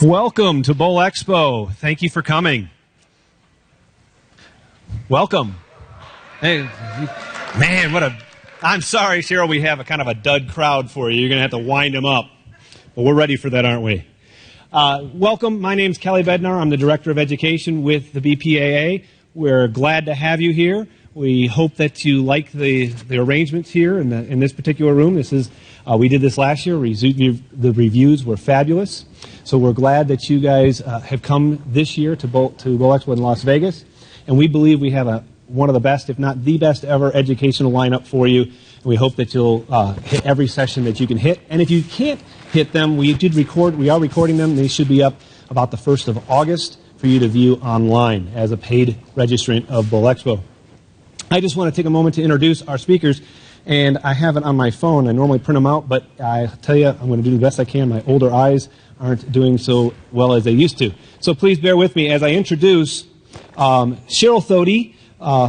Welcome to Bowl Expo. Thank you for coming. Welcome. Hey, man, I'm sorry, Cheryl, we have a kind of a dud crowd for you. You're going to have to wind them up. But we're ready for that, aren't we? Welcome. My name's Kelly Bednar. I'm the Director of Education with the BPAA. We're glad to have you here. We hope that you like the arrangements here in this particular room. We did this last year. The reviews were fabulous. So we're glad that you guys have come this year to Bowl Expo in Las Vegas. And we believe we have one of the best, if not the best ever educational lineup for you. And we hope that you'll hit every session that you can hit. And if you can't hit them, we are recording them. They should be up about the 1st of August for you to view online as a paid registrant of Bowl Expo. I just want to take a moment to introduce our speakers, and I have it on my phone. I normally print them out, but I tell you, I'm going to do the best I can. My older eyes aren't doing so well as they used to. So please bear with me as I introduce Cheryl Thode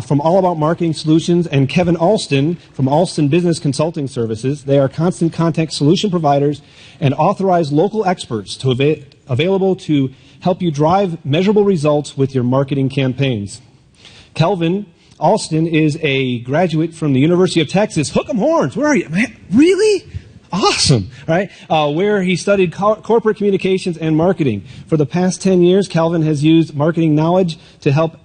from All About Marketing Solutions and Kevin Alston from Alston Business Consulting Services. They are constant contact solution providers and authorized local experts available to help you drive measurable results with your marketing campaigns. Kelvin Alston is a graduate from the University of Texas. Hook 'em horns. Where are you? Man, really? Awesome. Right? Where he studied corporate communications and marketing. For the past 10 years, Kelvin has used marketing knowledge to help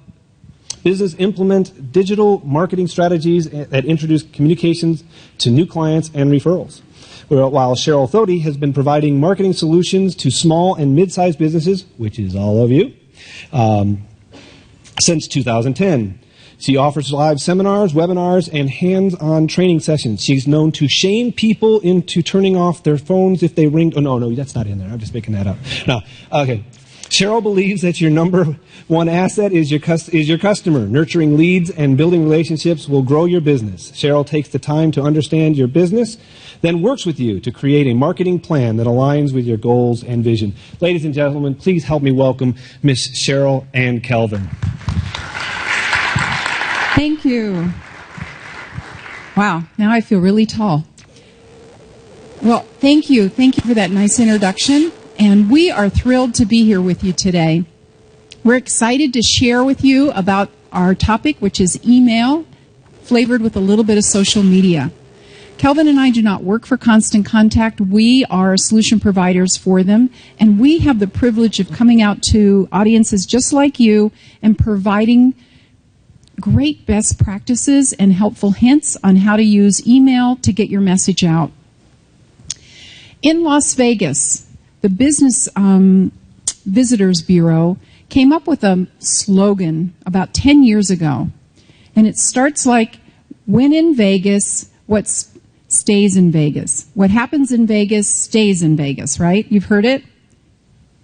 business implement digital marketing strategies that introduce communications to new clients and referrals. While Cheryl Thode has been providing marketing solutions to small and mid-sized businesses, which is all of you, since 2010. She offers live seminars, webinars, and hands-on training sessions. She's known to shame people into turning off their phones if they ring. Oh, no, that's not in there. I'm just making that up. No, okay. Cheryl believes that your number one asset is your customer. Nurturing leads and building relationships will grow your business. Cheryl takes the time to understand your business, then works with you to create a marketing plan that aligns with your goals and vision. Ladies and gentlemen, please help me welcome Miss Cheryl and Kelvin. Thank you. Wow, now I feel really tall. Well, thank you. Thank you for that nice introduction. And we are thrilled to be here with you today. We're excited to share with you about our topic, which is email, flavored with a little bit of social media. Kelvin and I do not work for Constant Contact. We are solution providers for them, and we have the privilege of coming out to audiences just like you and providing great best practices and helpful hints on how to use email to get your message out. In Las Vegas, the Business Visitors Bureau came up with a slogan about 10 years ago, and it starts like, when in Vegas, what stays in Vegas. What happens in Vegas stays in Vegas, right? You've heard it?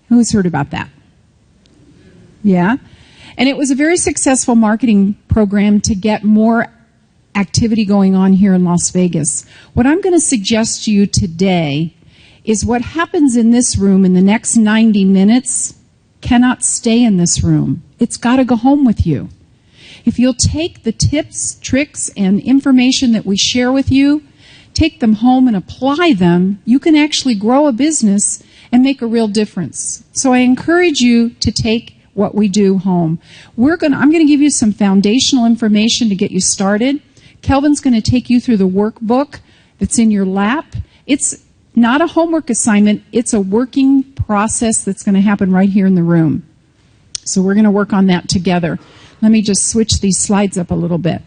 Who's heard about that? Yeah? And it was a very successful marketing program to get more activity going on here in Las Vegas. What I'm going to suggest to you today is what happens in this room in the next 90 minutes cannot stay in this room. It's got to go home with you. If you'll take the tips, tricks, and information that we share with you, take them home and apply them, you can actually grow a business and make a real difference. So I encourage you to take what we do home. I'm going to give you some foundational information to get you started. Kelvin's going to take you through the workbook that's in your lap. It's not a homework assignment. It's a working process that's going to happen right here in the room. So we're going to work on that together. Let me just switch these slides up a little bit.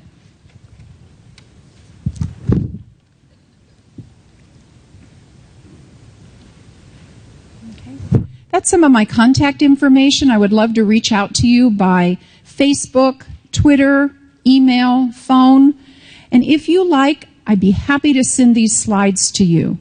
That's some of my contact information. I would love to reach out to you by Facebook, Twitter, email, phone. And if you like, I'd be happy to send these slides to you.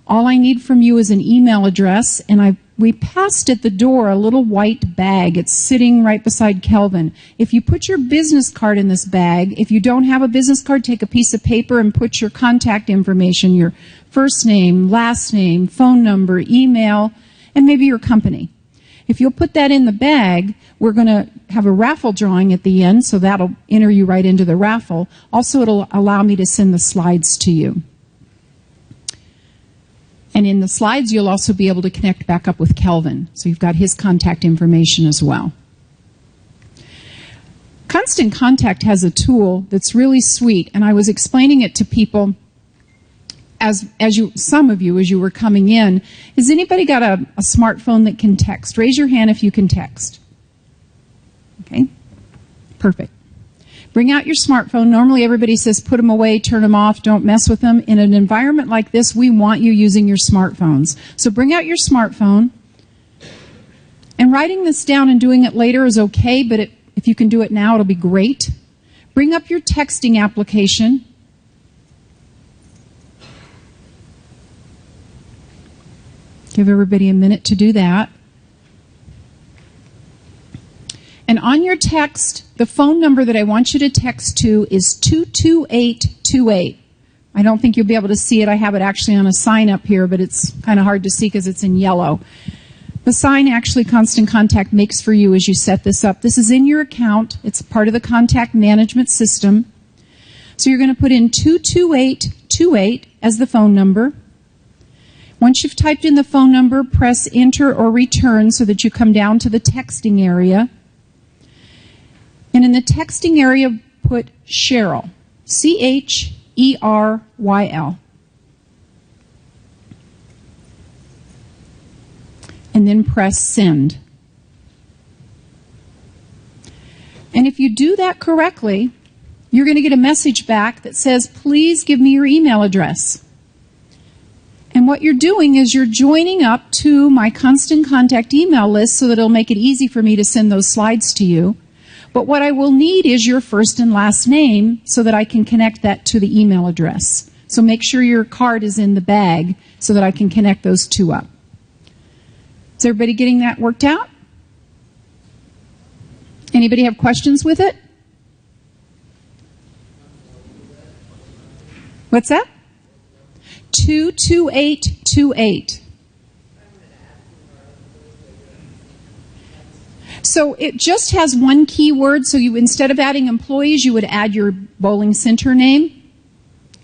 All I need from you is an email address, and we passed at the door a little white bag. It's sitting right beside Kelvin. If you put your business card in this bag, if you don't have a business card, take a piece of paper and put your contact information, your first name, last name, phone number, email, and maybe your company. If you'll put that in the bag, we're going to have a raffle drawing at the end, so that'll enter you right into the raffle. Also, it'll allow me to send the slides to you. And in the slides, you'll also be able to connect back up with Kelvin. So you've got his contact information as well. Constant Contact has a tool that's really sweet, and I was explaining it to people some of you, as you were coming in. Has anybody got a smartphone that can text? Raise your hand if you can text. Okay, perfect. Bring out your smartphone. Normally everybody says put them away, turn them off, don't mess with them. In an environment like this, we want you using your smartphones. So bring out your smartphone. And writing this down and doing it later is okay, but if you can do it now, it'll be great. Bring up your texting application. Give everybody a minute to do that. And on your text, the phone number that I want you to text to is 22828. I don't think you'll be able to see it. I have it actually on a sign up here, but it's kind of hard to see because it's in yellow. The sign actually Constant Contact makes for you as you set this up. This is in your account. It's part of the contact management system. So you're going to put in 22828 as the phone number. Once you've typed in the phone number, press enter or return so that you come down to the texting area. And in the texting area, put Cheryl, Cheryl. And then press send. And if you do that correctly, you're going to get a message back that says, please give me your email address. And what you're doing is you're joining up to my Constant Contact email list so that it'll make it easy for me to send those slides to you. But what I will need is your first and last name so that I can connect that to the email address. So make sure your card is in the bag so that I can connect those two up. Is everybody getting that worked out? Anybody have questions with it? What's that? 22828. So it just has one keyword, so you, instead of adding employees, you would add your bowling center name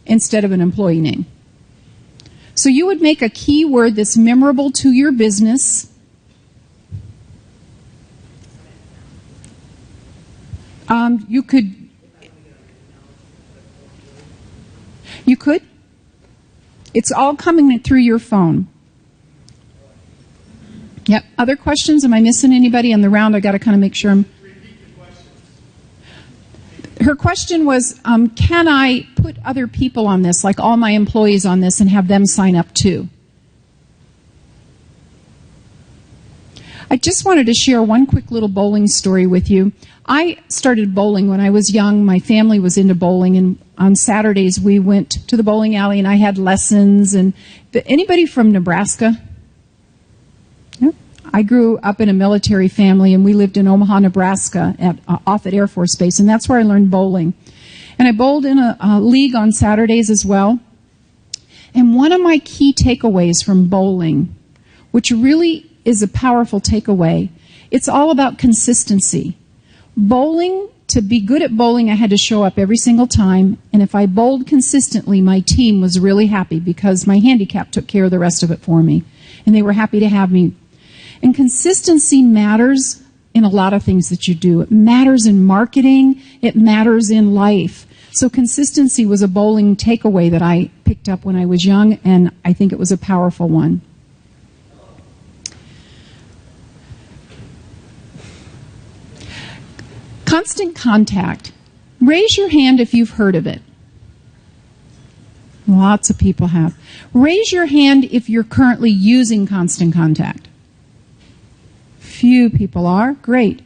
instead of an employee name. So you would make a keyword that's memorable to your business. You could. It's all coming through your phone. Yep. Other questions? Am I missing anybody on the round? I got to kind of make sure I'm... Repeat the question. Her question was, can I put other people on this, like all my employees on this, and have them sign up too? I just wanted to share one quick little bowling story with you. I started bowling when I was young. My family was into bowling, and on Saturdays we went to the bowling alley and I had lessons. And anybody from Nebraska? I grew up in a military family, and we lived in Omaha, Nebraska, at Offutt Air Force Base, and that's where I learned bowling. And I bowled in a league on Saturdays as well. And one of my key takeaways from bowling, which really is a powerful takeaway, it's all about consistency. Bowling, to be good at bowling, I had to show up every single time, and if I bowled consistently, my team was really happy because my handicap took care of the rest of it for me, and they were happy to have me. And consistency matters in a lot of things that you do. It matters in marketing. It matters in life. So consistency was a bowling takeaway that I picked up when I was young, and I think it was a powerful one. Constant Contact. Raise your hand if you've heard of it. Lots of people have. Raise your hand if you're currently using Constant Contact. Few people are. Great.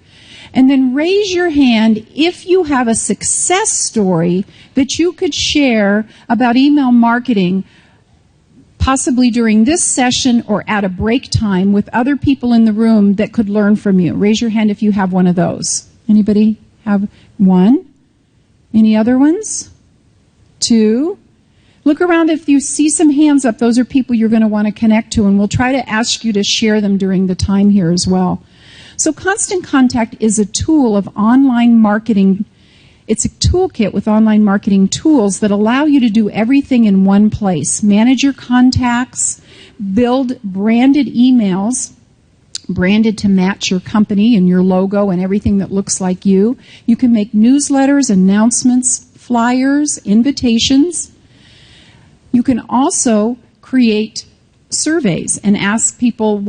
And then raise your hand if you have a success story that you could share about email marketing, possibly during this session or at a break time with other people in the room that could learn from you. Raise your hand if you have one of those. Anybody have one? Any other ones? Two? Look around. If you see some hands up, those are people you're going to want to connect to, and we'll try to ask you to share them during the time here as well. So Constant Contact is a tool of online marketing It's a toolkit with online marketing tools that allow you to do everything in one place. Manage your contacts, build branded emails, branded to match your company and your logo and everything that looks like you. You can make newsletters, announcements, flyers, invitations. You can also create surveys and ask people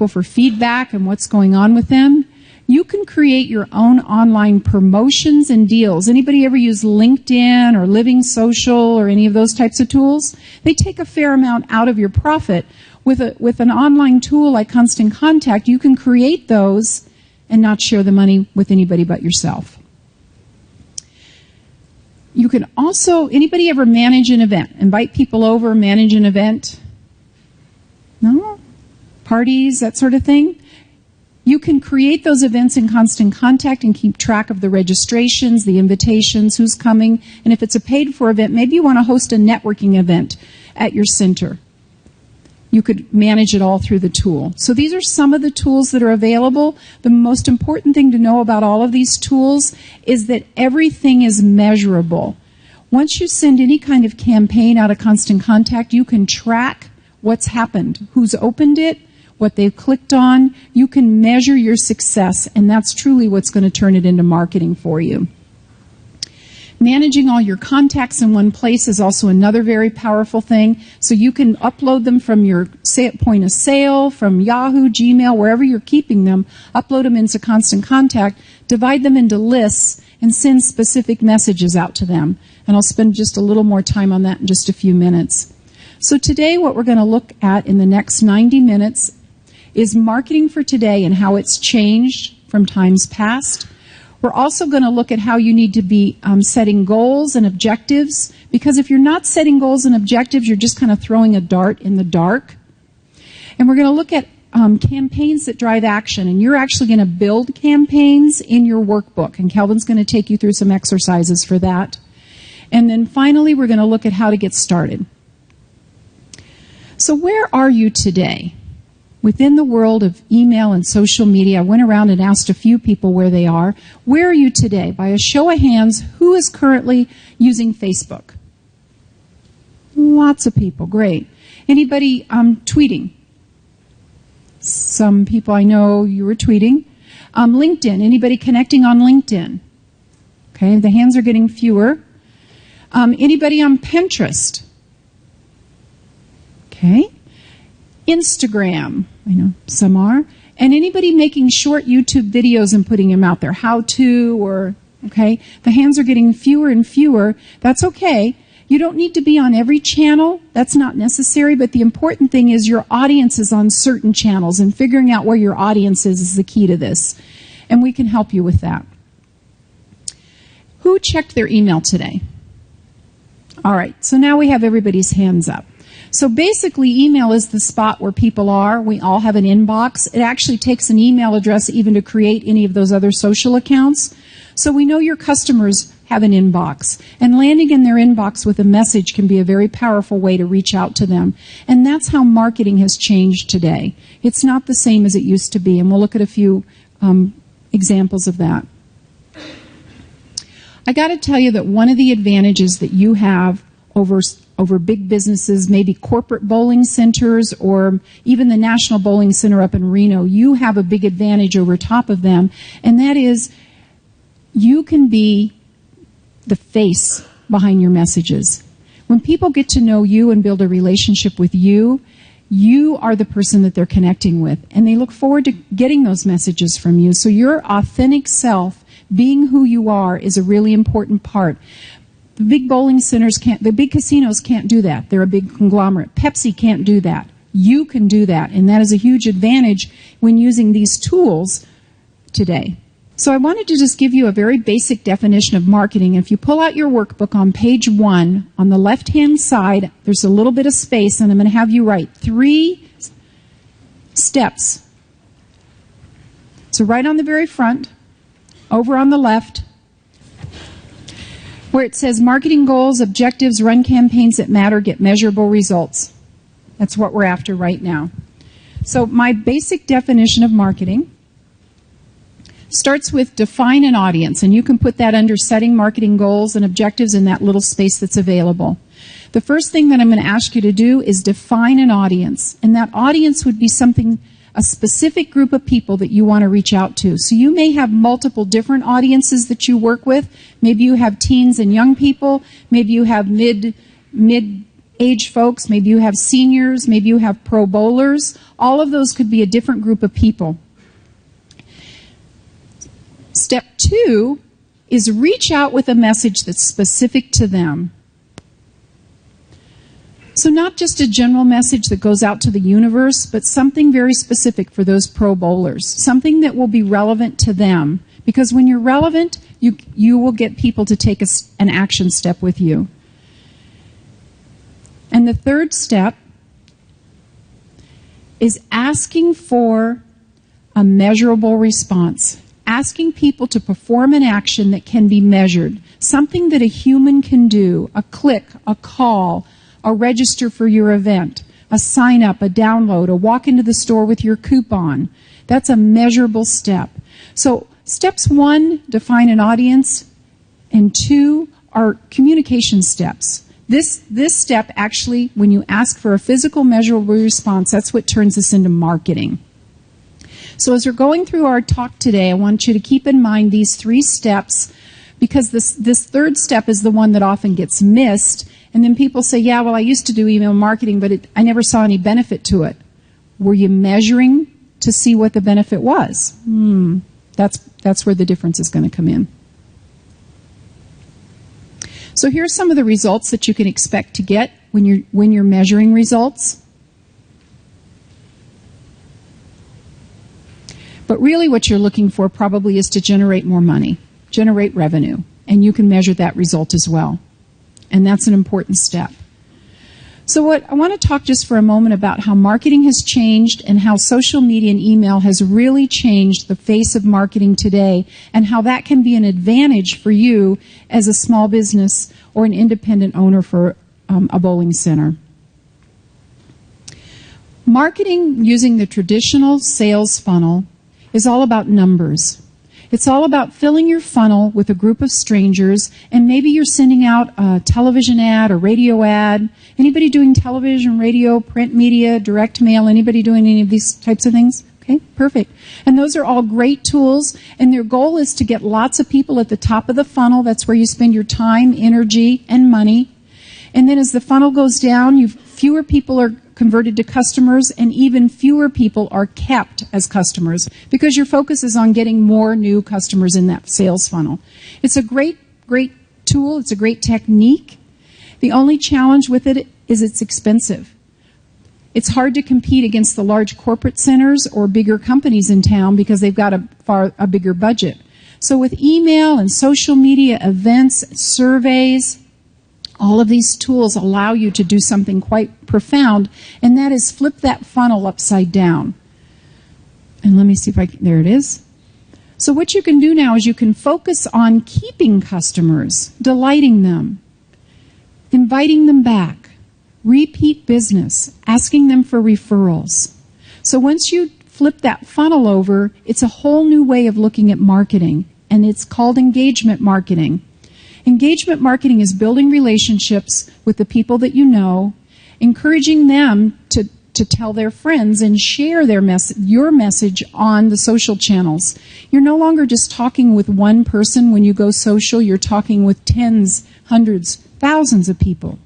for feedback and what's going on with them. You can create your own online promotions and deals. Anybody ever use LinkedIn or Living Social or any of those types of tools? They take a fair amount out of your profit. With an online tool like Constant Contact, you can create those and not share the money with anybody but yourself. You can also, anybody ever manage an event? Invite people over, manage an event? No? Parties, that sort of thing? You can create those events in Constant Contact and keep track of the registrations, the invitations, who's coming. And if it's a paid-for event, maybe you want to host a networking event at your center. You could manage it all through the tool. So these are some of the tools that are available. The most important thing to know about all of these tools is that everything is measurable. Once you send any kind of campaign out of Constant Contact, you can track what's happened, who's opened it, what they've clicked on. You can measure your success, and that's truly what's going to turn it into marketing for you. Managing all your contacts in one place is also another very powerful thing. So you can upload them from your point of sale, from Yahoo, Gmail, wherever you're keeping them, upload them into Constant Contact, divide them into lists, and send specific messages out to them. And I'll spend just a little more time on that in just a few minutes. So today what we're going to look at in the next 90 minutes is marketing for today and how it's changed from times past. We're also going to look at how you need to be setting goals and objectives, because if you're not setting goals and objectives, you're just kind of throwing a dart in the dark. And we're going to look at campaigns that drive action, and you're actually going to build campaigns in your workbook, and Kelvin's going to take you through some exercises for that. And then finally, we're going to look at how to get started. So where are you today? Within the world of email and social media, I went around and asked a few people where they are. Where are you today? By a show of hands, who is currently using Facebook? Lots of people. Great. Anybody tweeting? Some people I know you were tweeting. LinkedIn. Anybody connecting on LinkedIn? Okay, the hands are getting fewer. Anybody on Pinterest? Okay. Instagram, I know some are. And anybody making short YouTube videos and putting them out there, how to, or, okay, the hands are getting fewer and fewer. That's okay. You don't need to be on every channel. That's not necessary, but the important thing is your audience is on certain channels, and figuring out where your audience is the key to this. And we can help you with that. Who checked their email today? All right, so now we have everybody's hands up. So basically, email is the spot where people are. We all have an inbox. It actually takes an email address even to create any of those other social accounts. So we know your customers have an inbox. And landing in their inbox with a message can be a very powerful way to reach out to them. And that's how marketing has changed today. It's not the same as it used to be. And we'll look at a few examples of that. I got to tell you that one of the advantages that you have over big businesses, maybe corporate bowling centers or even the National Bowling Center up in Reno, you have a big advantage over top of them, and that is you can be the face behind your messages. When people get to know you and build a relationship with you, you are the person that they're connecting with, and they look forward to getting those messages from you. So your authentic self, being who you are, is a really important part. The big bowling centers the big casinos can't do that. They're a big conglomerate. Pepsi can't do that. You can do that, and that is a huge advantage when using these tools today. So I wanted to just give you a very basic definition of marketing. If you pull out your workbook on page 1, on the left-hand side, there's a little bit of space, and I'm going to have you write 3 steps. So right on the very front, over on the left, where it says marketing goals, objectives, run campaigns that matter, get measurable results. That's what we're after right now. So my basic definition of marketing, starts with define an audience, and you can put that under setting marketing goals and objectives in that little space that's available. The first thing that I'm going to ask you to do is define an audience, and that audience would be a specific group of people that you want to reach out to. So you may have multiple different audiences that you work with. Maybe you have teens and young people. Maybe you have mid-age folks. Maybe you have seniors. Maybe you have pro bowlers. All of those could be a different group of people. Step 2 is reach out with a message that's specific to them. So not just a general message that goes out to the universe, but something very specific for those pro bowlers. Something that will be relevant to them. Because when you're relevant, you will get people to take an action step with you. And the third step is asking for a measurable response. Asking people to perform an action that can be measured. Something that a human can do. A click, a call, a register for your event, a sign up, a download, a walk into the store with your coupon. That's a measurable step. So steps 1, define an audience, and 2 are communication steps. This step actually, when you ask for a physical measurable response, that's what turns this into marketing. So as we're going through our talk today, I want you to keep in mind these 3 steps, because this third step is the one that often gets missed. And then people say, yeah, well, I used to do email marketing, but I never saw any benefit to it. Were you measuring to see what the benefit was? That's where the difference is going to come in. So here's some of the results that you can expect to get when you're measuring results. But really what you're looking for probably is to generate more money, generate revenue, and you can measure that result as well. And that's an important step. So I want to talk just for a moment about how marketing has changed and how social media and email has really changed the face of marketing today, and how that can be an advantage for you as a small business or an independent owner for a bowling center. Marketing using the traditional sales funnel is all about numbers. It's all about filling your funnel with a group of strangers, and maybe you're sending out a television ad or radio ad. Anybody doing television, radio, print media, direct mail? Anybody doing any of these types of things? Okay, perfect. And those are all great tools, and their goal is to get lots of people at the top of the funnel. That's where you spend your time, energy, and money. And then as the funnel goes down, fewer people are converted to customers, and even fewer people are kept as customers, because your focus is on getting more new customers in that sales funnel. It's a great tool. It's a great technique. The only challenge with it is it's expensive. It's hard to compete against the large corporate centers or bigger companies in town because they've got a bigger budget. So with email and social media, events, surveys, all of these tools allow you to do something quite profound, and that is flip that funnel upside down. And let me see if there it is. So what you can do now is you can focus on keeping customers, delighting them, inviting them back, repeat business, asking them for referrals. So once you flip that funnel over, it's a whole new way of looking at marketing, and it's called engagement marketing. Engagement marketing is building relationships with the people that you know, encouraging them to tell their friends and share your message on the social channels. You're no longer just talking with one person when you go social. You're talking with tens, hundreds, thousands of people,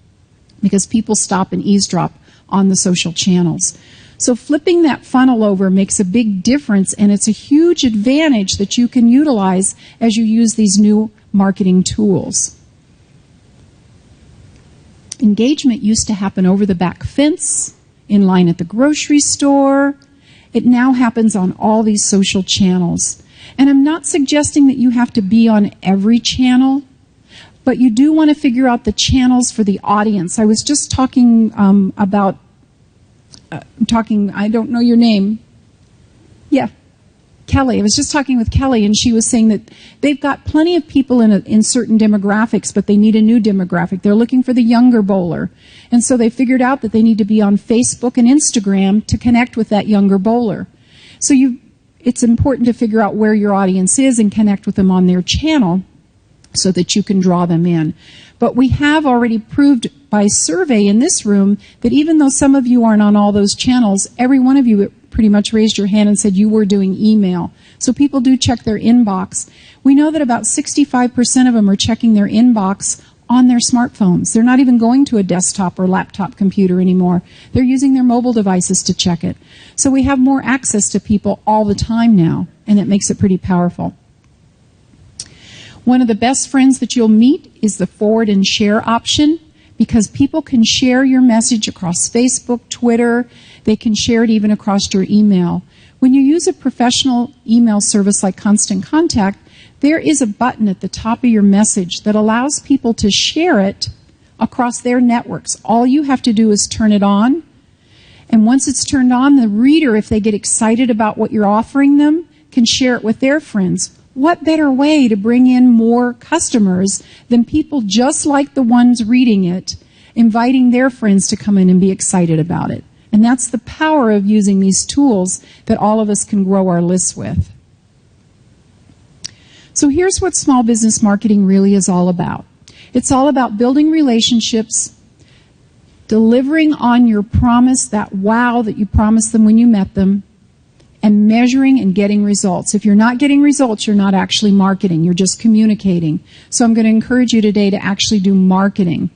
because people stop and eavesdrop on the social channels. So flipping that funnel over makes a big difference, and it's a huge advantage that you can utilize as you use these new marketing tools. Engagement used to happen over the back fence, in line at the grocery store. It now happens on all these social channels. And I'm not suggesting that you have to be on every channel, but you do want to figure out the channels for the audience. I was just talking I don't know your name. Yeah. Kelly. I was just talking with Kelly, and she was saying that they've got plenty of people in certain demographics, but they need a new demographic. They're looking for the younger bowler. And so they figured out that they need to be on Facebook and Instagram to connect with that younger bowler. So it's important to figure out where your audience is and connect with them on their channel so that you can draw them in. But we have already proved by survey in this room that even though some of you aren't on all those channels, every one of you pretty much raised your hand and said you were doing email. So people do check their inbox. We know that about 65% of them are checking their inbox on their smartphones. They're not even going to a desktop or laptop computer anymore. They're using their mobile devices to check it. So we have more access to people all the time now, and it makes it pretty powerful. One of the best friends that you'll meet is the forward and share option, because people can share your message across Facebook, Twitter. They can share it even across your email. When you use a professional email service like Constant Contact, there is a button at the top of your message that allows people to share it across their networks. All you have to do is turn it on. And once it's turned on, the reader, if they get excited about what you're offering them, can share it with their friends. What better way to bring in more customers than people just like the ones reading it, inviting their friends to come in and be excited about it? And that's the power of using these tools that all of us can grow our lists with. So here's what small business marketing really is all about. It's all about building relationships, delivering on your promise, that wow that you promised them when you met them, and measuring and getting results. If you're not getting results, you're not actually marketing. You're just communicating. So I'm going to encourage you today to actually do marketing.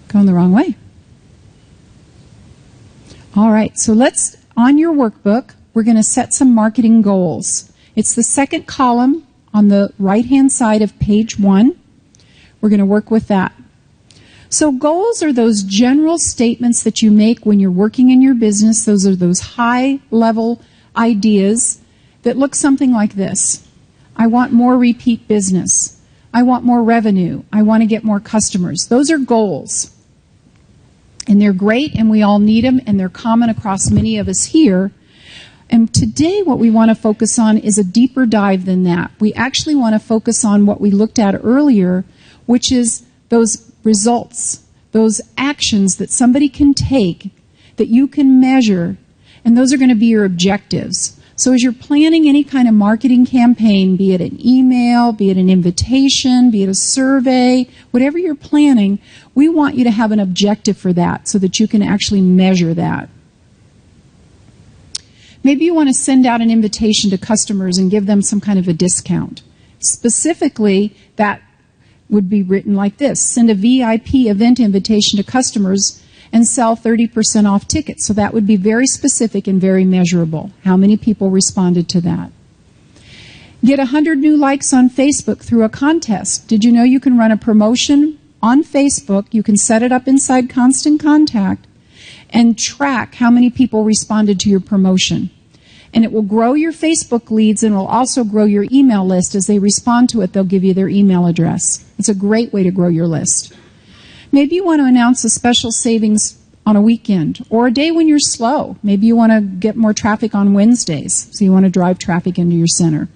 Going the wrong way. All right, so on your workbook, we're going to set some marketing goals. It's the second column on the right-hand side of page 1. We're going to work with that. So goals are those general statements that you make when you're working in your business. Those are those high-level ideas that look something like this. I want more repeat business. I want more revenue. I want to get more customers. Those are goals. And they're great, and we all need them, and they're common across many of us here. And today what we want to focus on is a deeper dive than that. We actually want to focus on what we looked at earlier, which is those results, those actions that somebody can take, that you can measure, and those are going to be your objectives. So as you're planning any kind of marketing campaign, be it an email, be it an invitation, be it a survey, whatever you're planning, we want you to have an objective for that so that you can actually measure that. Maybe you want to send out an invitation to customers and give them some kind of a discount. Specifically, that would be written like this: send a VIP event invitation to customers and sell 30% off tickets. So that would be very specific and very measurable. How many people responded to that? Get 100 new likes on Facebook through a contest. Did you know you can run a promotion on Facebook? You can set it up inside Constant Contact and track how many people responded to your promotion. And it will grow your Facebook leads, and will also grow your email list. As they respond to it, they'll give you their email address. It's a great way to grow your list. Maybe you want to announce a special savings on a weekend or a day when you're slow. Maybe you want to get more traffic on Wednesdays, so you want to drive traffic into your center.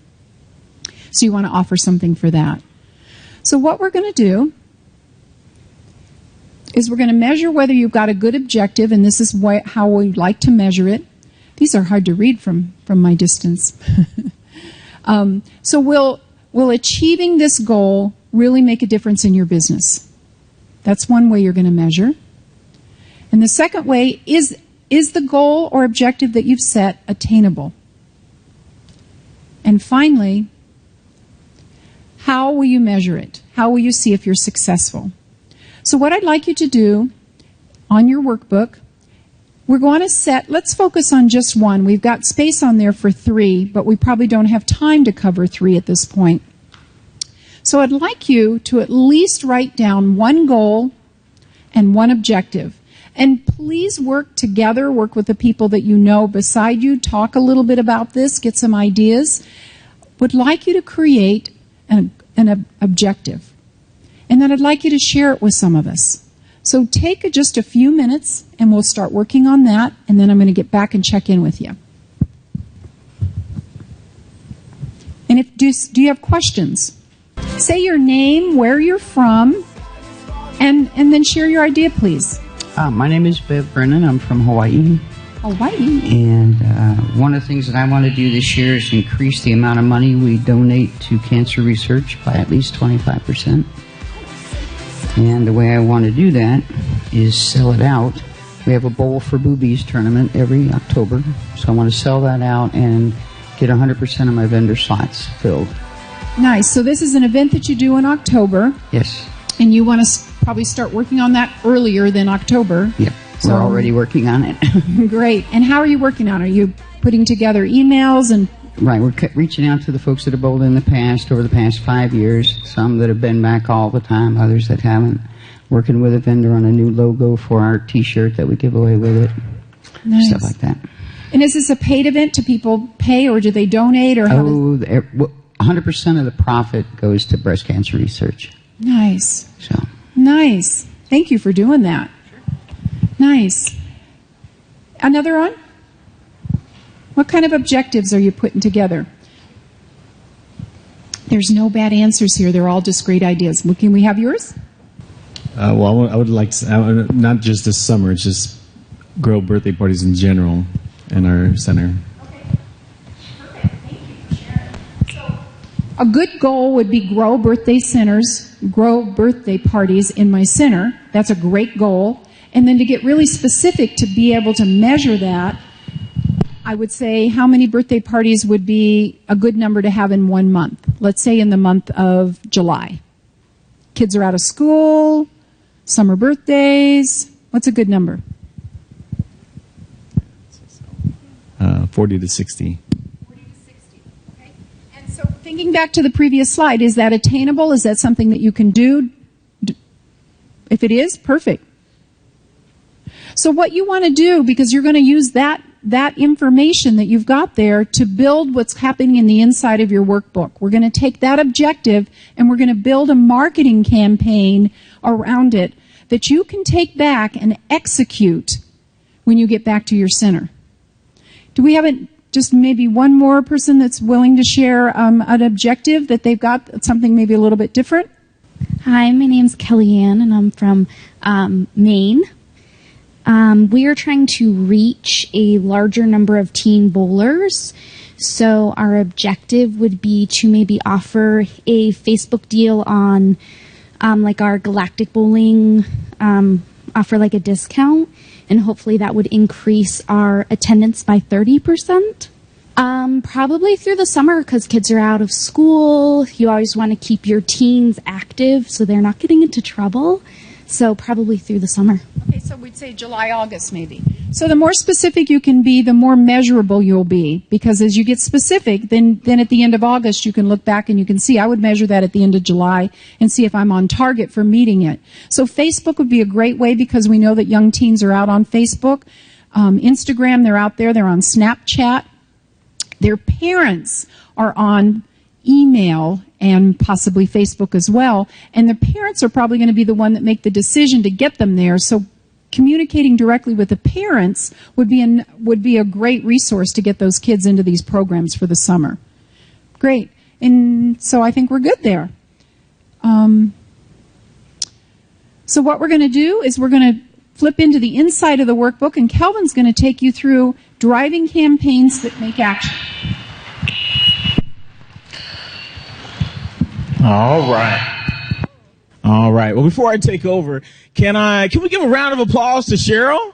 So you want to offer something for that. So what we're going to do is we're going to measure whether you've got a good objective, and this is how we like to measure it. These are hard to read from my distance. So will achieving this goal really make a difference in your business? That's one way you're going to measure. And the second way is the goal or objective that you've set attainable? And finally, how will you measure it? How will you see if you're successful? So what I'd like you to do on your workbook, we're going to let's focus on just one. We've got space on there for 3, but we probably don't have time to cover 3 at this point. So I'd like you to at least write down one goal and one objective. And please work together, work with the people that you know beside you, talk a little bit about this, get some ideas. Would like you to create an objective. And then I'd like you to share it with some of us. So take just a few minutes, and we'll start working on that, and then I'm going to get back and check in with you. And do you have questions? Say your name, where you're from, and then share your idea, please. My name is Bev Brennan. I'm from Hawaii. Hawaii. And one of the things that I want to do this year is increase the amount of money we donate to cancer research by at least 25%. And the way I want to do that is sell it out. We have a Bowl for Boobies tournament every October, so I want to sell that out and get 100% of my vendor slots filled. Nice. So this is an event that you do in October. Yes. And you want to probably start working on that earlier than October. Yep. We're already working on it. Great. And how are you working on it? Are you putting together emails and... Right, we're reaching out to the folks that have bowled in the past, over the past 5 years, some that have been back all the time, others that haven't. Working with a vendor on a new logo for our T-shirt that we give away with it. Nice. Stuff like that. And is this a paid event? Do people pay or do they donate? Or 100% of the profit goes to breast cancer research. Nice. So. Nice. Thank you for doing that. Nice. Another one? What kind of objectives are you putting together? There's no bad answers here. They're all just great ideas. Can we have yours? Well, I would like to, not just this summer, it's just grow birthday parties in general in our center. Okay. Perfect. Thank you for sharing. So, a good goal would be grow birthday parties in my center. That's a great goal. And then to get really specific to be able to measure that, I would say how many birthday parties would be a good number to have in 1 month? Let's say in the month of July. Kids are out of school, summer birthdays. What's a good number? 40 to 60. 40 to 60. Okay. And so thinking back to the previous slide, is that attainable? Is that something that you can do? If it is, perfect. So what you want to do, because you're going to use that information that you've got there to build what's happening in the inside of your workbook. We're going to take that objective and we're going to build a marketing campaign around it that you can take back and execute when you get back to your center. Do we have just maybe one more person that's willing to share an objective that they've got, something maybe a little bit different? Hi, my name's Kellyanne and I'm from Maine. We are trying to reach a larger number of teen bowlers. So our objective would be to maybe offer a Facebook deal on like our Galactic Bowling, offer like a discount, and hopefully that would increase our attendance by 30%. Probably through the summer because kids are out of school. You always want to keep your teens active so they're not getting into trouble. So probably through the summer. Okay, so we'd say July, August maybe. So the more specific you can be, the more measurable you'll be. Because as you get specific, then at the end of August you can look back and you can see, I would measure that at the end of July and see if I'm on target for meeting it. So Facebook would be a great way because we know that young teens are out on Facebook. Instagram, they're out there. They're on Snapchat. Their parents are on email and possibly Facebook as well. And the parents are probably going to be the one that make the decision to get them there. So communicating directly with the parents would be a great resource to get those kids into these programs for the summer. Great. And so I think we're good there. So what we're going to do is we're going to flip into the inside of the workbook, and Kelvin's going to take you through driving campaigns that make action. All right. All right. Well, before I take over, can we give a round of applause to Cheryl?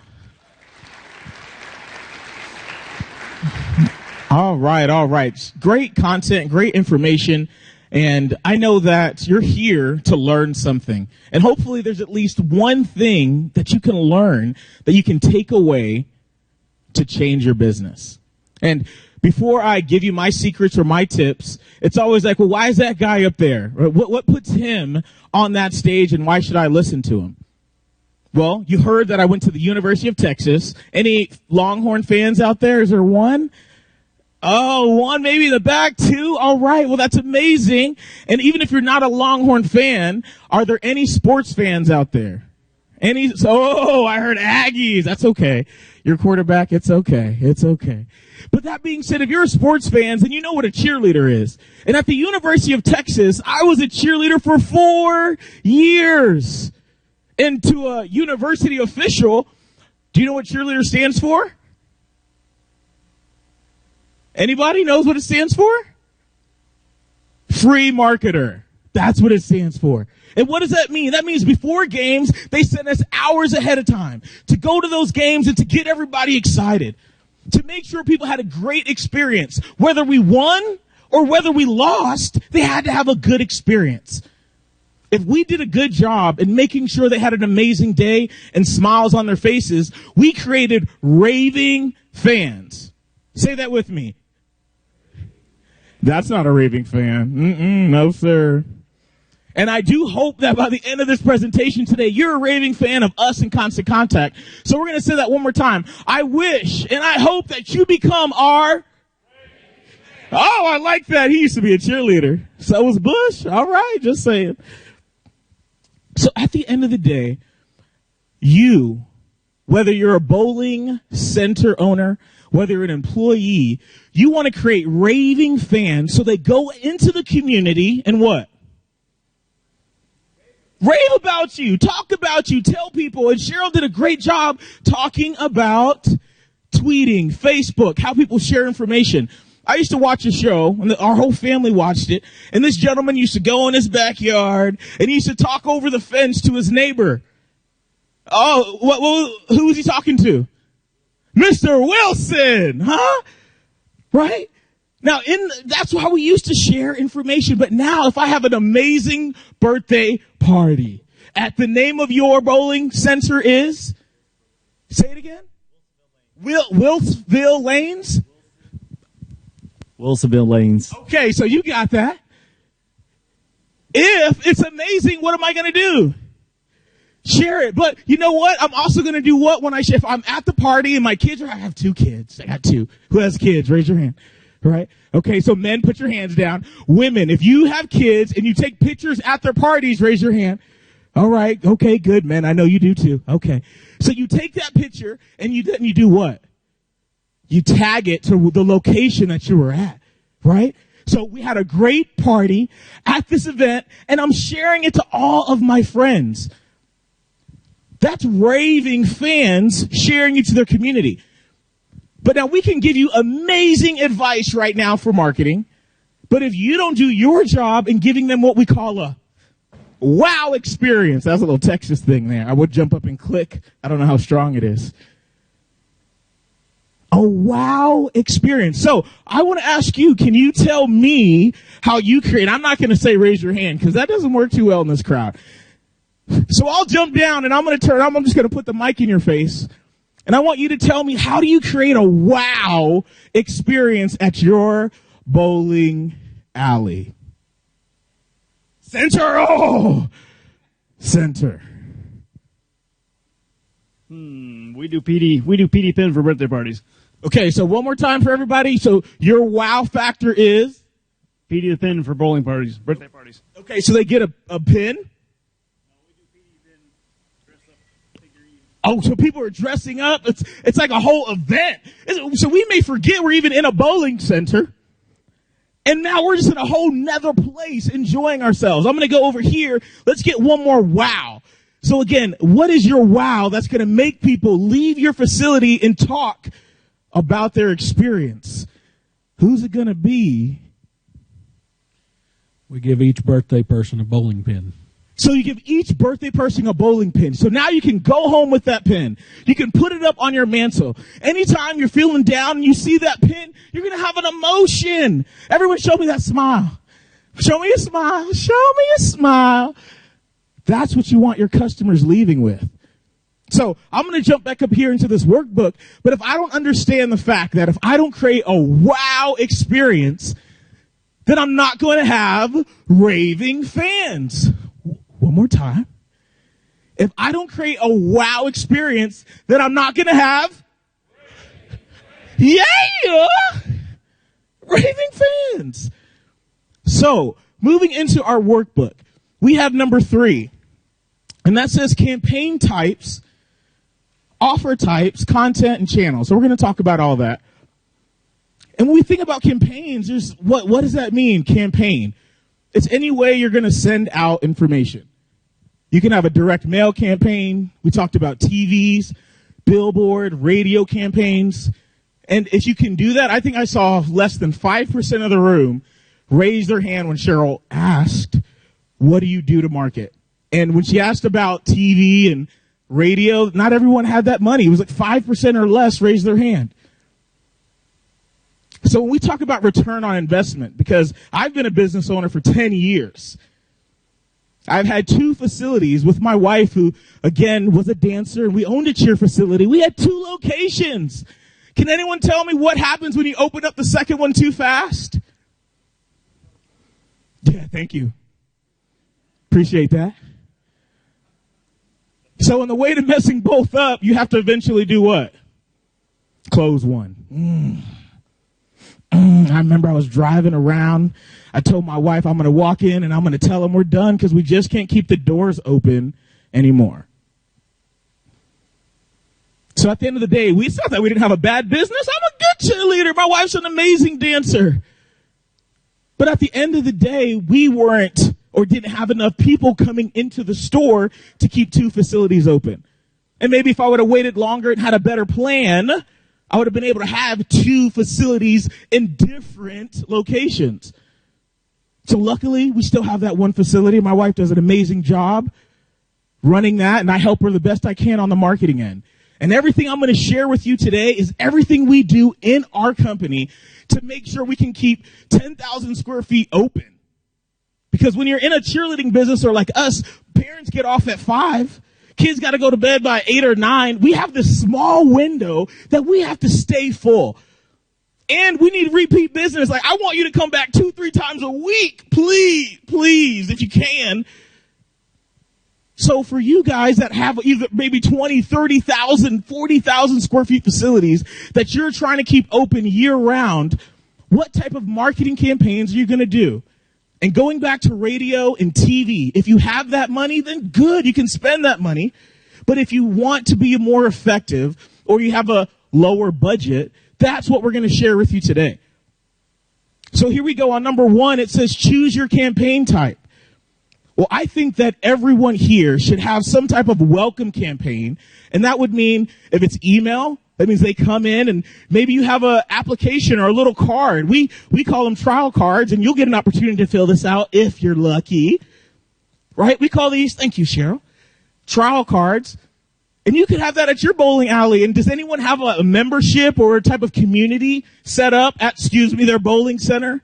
All right. All right. Great content, great information. And I know that you're here to learn something. And hopefully there's at least one thing that you can learn that you can take away to change your business. And before I give you my secrets or my tips, it's always like, well, why is that guy up there? What puts him on that stage, and why should I listen to him? Well, you heard that I went to the University of Texas. Any Longhorn fans out there? Is there one? Oh, one maybe in the back, two. All right. Well, that's amazing. And even if you're not a Longhorn fan, are there any sports fans out there? I heard Aggies. That's okay. Your quarterback, it's okay. It's okay. But that being said, if you're a sports fan, then you know what a cheerleader is. And at the University of Texas, I was a cheerleader for 4 years. And to a university official, do you know what cheerleader stands for? Anybody knows what it stands for? Free marketer. That's what it stands for. And what does that mean? That means before games, they send us hours ahead of time to go to those games and to get everybody excited, to make sure people had a great experience. Whether we won or whether we lost, they had to have a good experience. If we did a good job in making sure they had an amazing day and smiles on their faces, we created raving fans. Say that with me. That's not a raving fan. No, sir. And I do hope that by the end of this presentation today, you're a raving fan of us in Constant Contact. So we're going to say that one more time. I wish and I hope that you become our... Oh, I like that. He used to be a cheerleader. So was Bush. All right, just saying. So at the end of the day, you, whether you're a bowling center owner, whether you're an employee, you want to create raving fans so they go into the community and what? Rave about you, talk about you, tell people. And Cheryl did a great job talking about tweeting, Facebook, how people share information. I used to watch a show, and our whole family watched it, and this gentleman used to go in his backyard, and he used to talk over the fence to his neighbor. Oh, who was he talking to? Mr. Wilson, huh? Right? Now, that's how we used to share information. But now, if I have an amazing birthday party, at the name of your bowling center is, say it again, Wilsonville Lanes. Wilsonville Lanes. Okay, so you got that. If it's amazing, what am I going to do? Share it. But you know what? I'm also going to do what when I share? If I'm at the party and my kids I have 2 kids. I got 2. Who has kids? Raise your hand. Right? Okay, so men, put your hands down. Women, if you have kids and you take pictures at their parties, raise your hand. All right. Okay, good, men. I know you do too. Okay. So you take that picture and you do what? You tag it to the location that you were at, right? So we had a great party at this event, and I'm sharing it to all of my friends. That's raving fans sharing it to their community. But now we can give you amazing advice right now for marketing. But if you don't do your job in giving them what we call a wow experience, that's a little Texas thing there. I would jump up and click. I don't know how strong it is. A wow experience. So I want to ask you, can you tell me how you create? I'm not going to say raise your hand because that doesn't work too well in this crowd. So I'll jump down and I'm just going to put the mic in your face. And I want you to tell me, how do you create a wow experience at your bowling alley? Center. Oh, center. We do PD pin for birthday parties. Okay, so one more time for everybody. So your wow factor is? PD the pin for bowling parties, birthday parties. Okay, so they get a pin? Oh, so people are dressing up. It's like a whole event. So we may forget we're even in a bowling center. And now we're just in a whole nether place enjoying ourselves. I'm going to go over here. Let's get one more wow. So again, what is your wow that's going to make people leave your facility and talk about their experience? Who's it going to be? We give each birthday person a bowling pin. So you give each birthday person a bowling pin. So now you can go home with that pin. You can put it up on your mantle. Anytime you're feeling down and you see that pin, you're going to have an emotion. Everyone show me that smile. Show me a smile. Show me a smile. That's what you want your customers leaving with. So I'm going to jump back up here into this workbook. But if I don't understand the fact that if I don't create a wow experience, then I'm not going to have raving fans. One more time. If I don't create a wow experience, then I'm not going to have raving fans. So moving into our workbook, we have number 3. And that says campaign types, offer types, content, and channels. So we're going to talk about all that. And when we think about campaigns, there's what does that mean, campaign? It's any way you're going to send out information. You can have a direct mail campaign. We talked about TVs, billboard, radio campaigns. And if you can do that, I think I saw less than 5% of the room raise their hand when Cheryl asked, what do you do to market? And when she asked about TV and radio, not everyone had that money. It was like 5% or less raised their hand. So when we talk about return on investment, because I've been a business owner for 10 years, I've had 2 facilities with my wife, who, again, was a dancer, and we owned a cheer facility. We had 2 locations. Can anyone tell me what happens when you open up the second one too fast? Yeah, thank you. Appreciate that. So on the way to messing both up, you have to eventually do what? Close one. I remember I was driving around. I told my wife I'm going to walk in and I'm going to tell them we're done because we just can't keep the doors open anymore. So at the end of the day, we saw that we didn't have a bad business. I'm a good cheerleader. My wife's an amazing dancer. But at the end of the day, we weren't or didn't have enough people coming into the store to keep 2 facilities open. And maybe if I would have waited longer and had a better plan, I would have been able to have 2 facilities in different locations. So luckily, we still have that one facility. My wife does an amazing job running that, and I help her the best I can on the marketing end. And everything I'm going to share with you today is everything we do in our company to make sure we can keep 10,000 square feet open. Because when you're in a cheerleading business, or like us, parents get off at 5. Kids got to go to bed by 8 or 9. We have this small window that we have to stay full. And we need repeat business. Like, I want you to come back 2-3 times a week. Please, if you can. So for you guys that have either maybe 20, 30,000, 40,000 square feet facilities that you're trying to keep open year round, what type of marketing campaigns are you going to do? And going back to radio and TV, if you have that money, then good, you can spend that money. But if you want to be more effective or you have a lower budget, that's what we're going to share with you today. So here we go. On number 1, it says choose your campaign type. Well, I think that everyone here should have some type of welcome campaign. And that would mean if it's email, that means they come in and maybe you have an application or a little card. We call them trial cards, and you'll get an opportunity to fill this out if you're lucky. Right? We call these, thank you, Cheryl, trial cards. And you could have that at your bowling alley. And does anyone have a membership or a type of community set up at, their bowling center?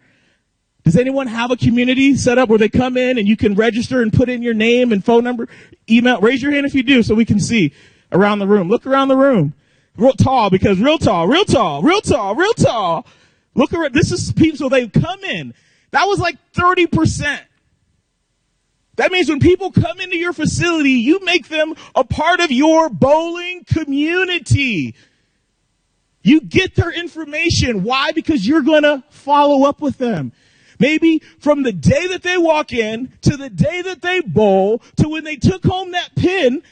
Does anyone have a community set up where they come in and you can register and put in your name and phone number, email? Raise your hand if you do so we can see around the room. Look around the room. Real tall, because real tall. Look around. This is people, so they come in. That was like 30%. That means when people come into your facility, you make them a part of your bowling community. You get their information. Why? Because you're going to follow up with them. Maybe from the day that they walk in to the day that they bowl to when they took home that pin,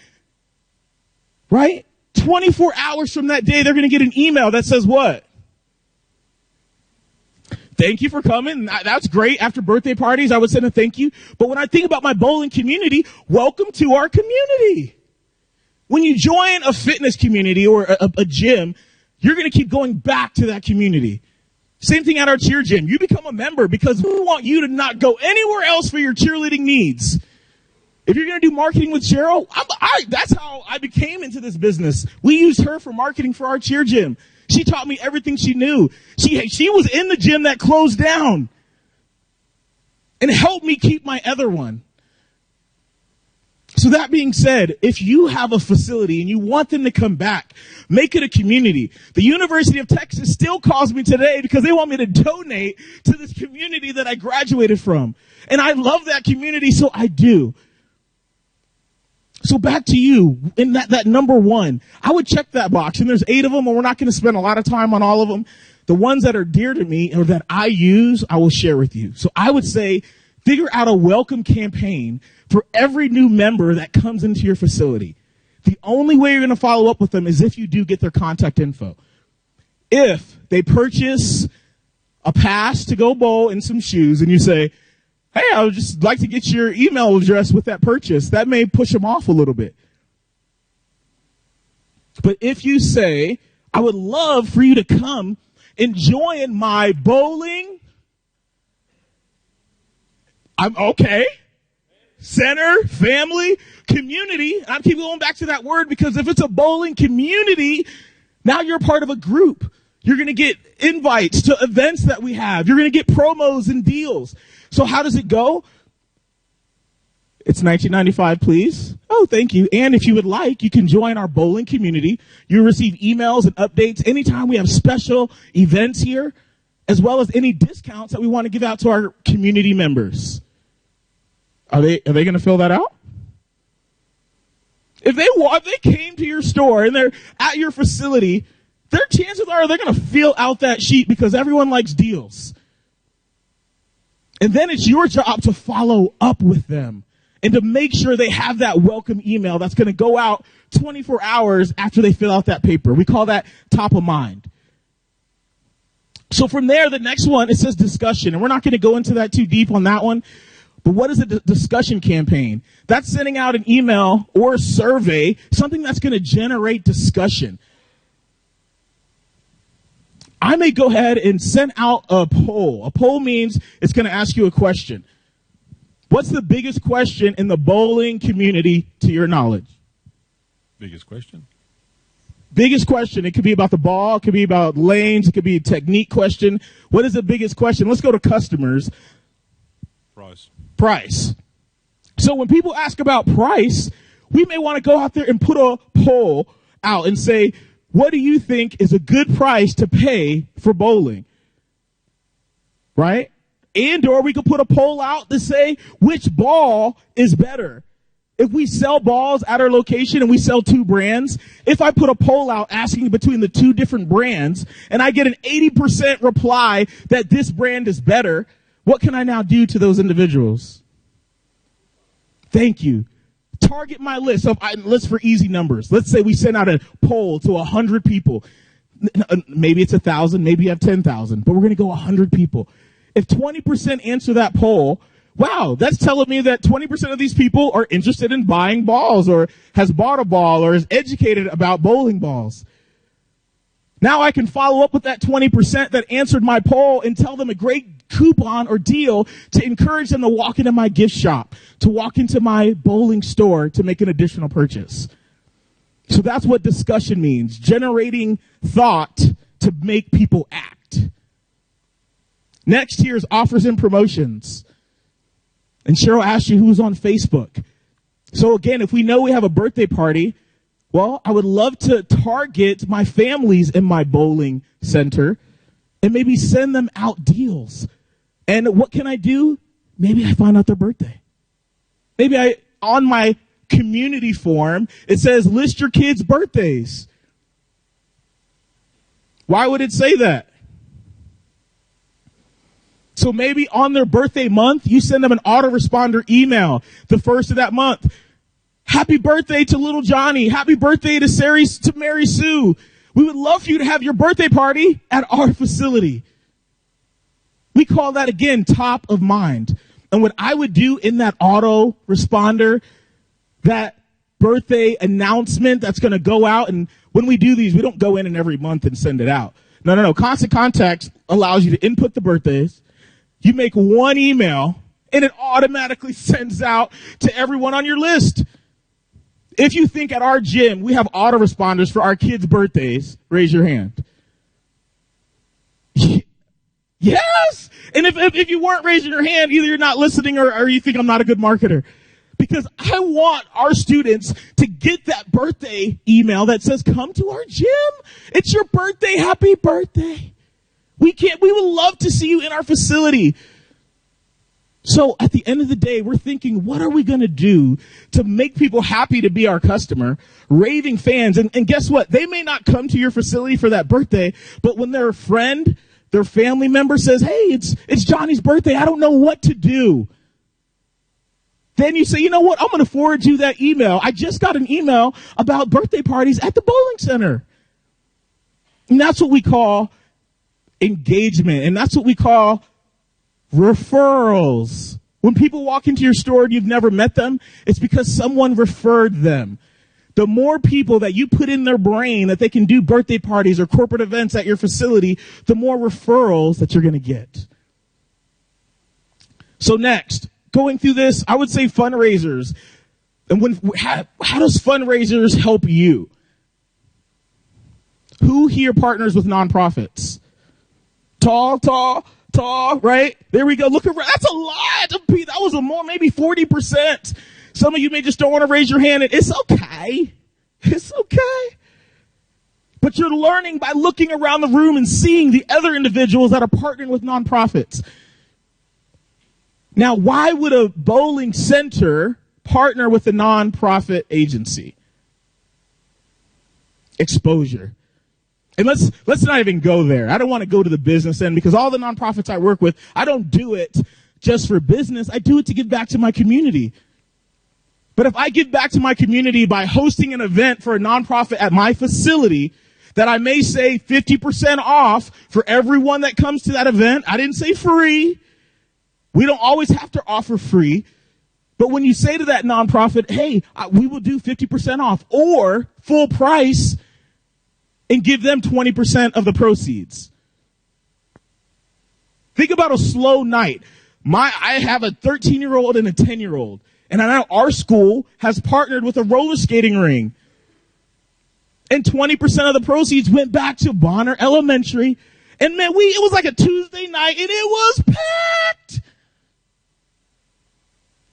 right? 24 hours from that day, they're going to get an email that says what? Thank you for coming. That's great. After birthday parties, I would send a thank you. But when I think about my bowling community, welcome to our community. When you join a fitness community or a gym, you're going to keep going back to that community. Same thing at our cheer gym. You become a member because we want you to not go anywhere else for your cheerleading needs. If you're going to do marketing with Cheryl, that's how I became into this business. We used her for marketing for our cheer gym. She taught me everything she knew. She was in the gym that closed down and helped me keep my other one. So that being said, if you have a facility and you want them to come back, make it a community. The University of Texas still calls me today because they want me to donate to this community that I graduated from. And I love that community, so I do. So back to you, in that number 1, I would check that box, and there's 8 of them, and we're not going to spend a lot of time on all of them. The ones that are dear to me or that I use, I will share with you. So I would say, figure out a welcome campaign for every new member that comes into your facility. The only way you're going to follow up with them is if you do get their contact info. If they purchase a pass to go bowl and some shoes, and you say, hey, I would just like to get your email address with that purchase. That may push them off a little bit. But if you say, I would love for you to come and join my bowling, I'm okay. Center, family, community. I keep going back to that word because if it's a bowling community, now you're part of a group. You're going to get invites to events that we have. You're going to get promos and deals. So how does it go? It's $19.95, please. Oh, thank you. And if you would like, you can join our bowling community. You'll receive emails and updates anytime we have special events here, as well as any discounts that we want to give out to our community members. Are they going to fill that out? If they came to your store and they're at your facility, their chances are they're going to fill out that sheet because everyone likes deals. And then it's your job to follow up with them and to make sure they have that welcome email that's going to go out 24 hours after they fill out that paper. We call that top of mind. So from there, the next one, it says discussion. And we're not going to go into that too deep on that one. But what is a discussion campaign? That's sending out an email or a survey, something that's going to generate discussion. I may go ahead and send out a poll. A poll means it's going to ask you a question. What's the biggest question in the bowling community to your knowledge? Biggest question? Biggest question. It could be about the ball. It could be about lanes. It could be a technique question. What is the biggest question? Let's go to customers. Price. So when people ask about price, we may want to go out there and put a poll out and say, what do you think is a good price to pay for bowling? Right? And or we could put a poll out to say which ball is better. If we sell balls at our location and we sell 2 brands, if I put a poll out asking between the 2 different brands and I get an 80% reply that this brand is better, what can I now do to those individuals? Thank you. Target my list. So list for easy numbers. Let's say we send out a poll to 100 people. Maybe it's 1,000, maybe you have 10,000, but we're going to go 100 people. If 20% answer that poll, wow, that's telling me that 20% of these people are interested in buying balls or has bought a ball or is educated about bowling balls. Now I can follow up with that 20% that answered my poll and tell them a great coupon or deal to encourage them to walk into my gift shop, to walk into my bowling store to make an additional purchase. So that's what discussion means, generating thought to make people act. Next here is offers and promotions. And Cheryl asked you who's on Facebook. So again, if we know we have a birthday party, well, I would love to target my families in my bowling center and maybe send them out deals. And what can I do? Maybe I find out their birthday. Maybe on my community form, it says list your kids' birthdays. Why would it say that? So maybe on their birthday month, you send them an autoresponder email the first of that month. Happy birthday to little Johnny. Happy birthday to Mary Sue. We would love for you to have your birthday party at our facility. We call that, again, top of mind. And what I would do in that auto responder, that birthday announcement that's going to go out, and when we do these, we don't go in and every month and send it out. No. Constant Contact allows you to input the birthdays. You make one email, and it automatically sends out to everyone on your list. If you think at our gym we have autoresponders for our kids' birthdays, raise your hand. Yes! And if you weren't raising your hand, either you're not listening or you think I'm not a good marketer. Because I want our students to get that birthday email that says, come to our gym. It's your birthday. Happy birthday. We would love to see you in our facility. So at the end of the day, we're thinking, what are we going to do to make people happy to be our customer, raving fans? And guess what? They may not come to your facility for that birthday, but when their friend, their family member says, hey, it's Johnny's birthday, I don't know what to do. Then you say, you know what? I'm going to forward you that email. I just got an email about birthday parties at the bowling center. And that's what we call engagement. And that's what we call referrals. When people walk into your store and you've never met them, it's because someone referred them. The more people that you put in their brain that they can do birthday parties or corporate events at your facility, the more referrals that you're going to get. So next, going through this, I would say fundraisers. And how does fundraisers help you? Who here partners with nonprofits? Tall, right? There we go. Look around. That's a lot of people. That was maybe 40%. Some of you may just don't want to raise your hand, and it's okay. It's okay. But you're learning by looking around the room and seeing the other individuals that are partnering with nonprofits. Now, why would a bowling center partner with a nonprofit agency? Exposure. And let's not even go there. I don't want to go to the business end, because all the nonprofits I work with, I don't do it just for business. I do it to give back to my community. But if I give back to my community by hosting an event for a nonprofit at my facility that I may say 50% off for everyone that comes to that event, I didn't say free. We don't always have to offer free. But when you say to that nonprofit, hey, we will do 50% off or full price, and give them 20% of the proceeds. Think about a slow night. I have a 13-year-old and a 10-year-old. And I know our school has partnered with a roller skating ring. And 20% of the proceeds went back to Bonner Elementary. And man, it was like a Tuesday night, and it was packed.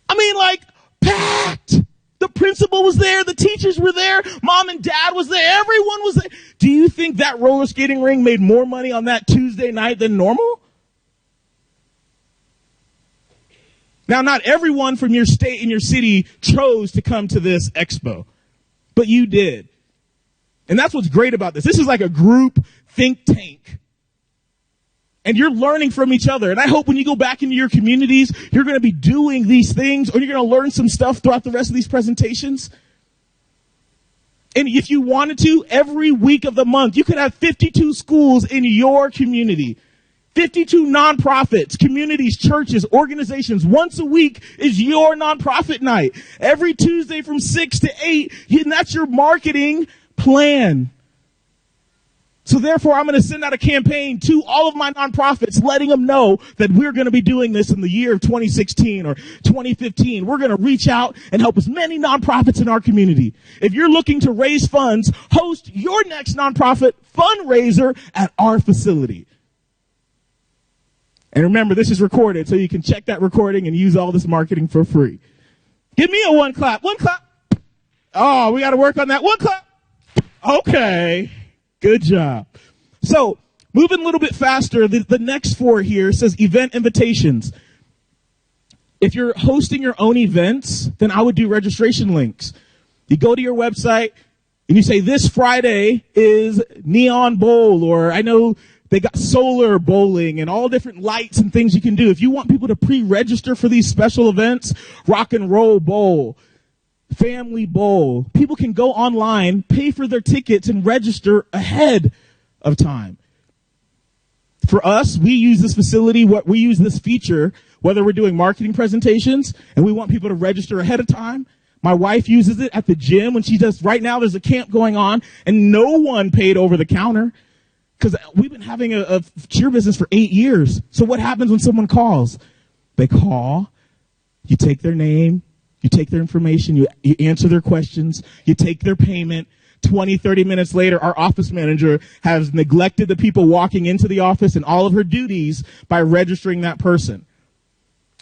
I mean, like, packed. The principal was there. The teachers were there. Mom and dad was there. Everyone was there. Do you think that roller skating ring made more money on that Tuesday night than normal? Now, not everyone from your state and your city chose to come to this expo, but you did. And that's what's great about this. This is like a group think tank. And you're learning from each other. And I hope when you go back into your communities, you're going to be doing these things, or you're going to learn some stuff throughout the rest of these presentations. And if you wanted to, every week of the month, you could have 52 schools in your community. 52 nonprofits, communities, churches, organizations. Once a week is your nonprofit night. Every Tuesday from 6 to 8, and that's your marketing plan. So therefore, I'm going to send out a campaign to all of my nonprofits, letting them know that we're going to be doing this in the year of 2016 or 2015. We're going to reach out and help as many nonprofits in our community. If you're looking to raise funds, host your next nonprofit fundraiser at our facility. And remember, this is recorded, so you can check that recording and use all this marketing for free. Give me a one clap. One clap. Oh, we got to work on that. One clap. Okay. Good job. So, moving a little bit faster, the next 4 here says event invitations. If you're hosting your own events, then I would do registration links. You go to your website and you say, this Friday is Neon Bowl, or I know they got solar bowling and all different lights and things you can do. If you want people to pre-register for these special events, Rock and Roll Bowl, Family Bowl, people can go online, pay for their tickets, and register ahead of time. For us, we use this facility, we use this feature, whether we're doing marketing presentations and we want people to register ahead of time. My wife uses it at the gym when she does, right now there's a camp going on and no one paid over the counter because we've been having a cheer business for 8 years. So what happens when someone calls? They call, you take their name, you take their information, you answer their questions, you take their payment. 20, 30 minutes later, our office manager has neglected the people walking into the office and all of her duties by registering that person.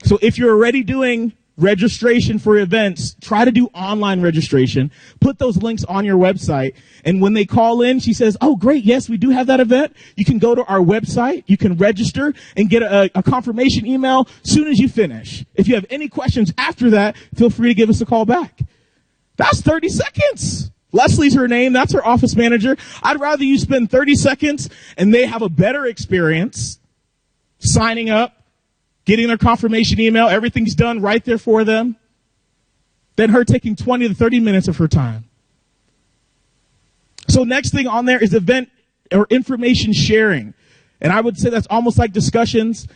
So if you're already doing registration for events, try to do online registration. Put those links on your website. And when they call in, she says, oh, great, yes, we do have that event. You can go to our website. You can register and get a confirmation email as soon as you finish. If you have any questions after that, feel free to give us a call back. That's 30 seconds. Leslie's her name. That's her office manager. I'd rather you spend 30 seconds and they have a better experience signing up, getting their confirmation email, everything's done right there for them, than her taking 20 to 30 minutes of her time. So next thing on there is event or information sharing. And I would say that's almost like discussions.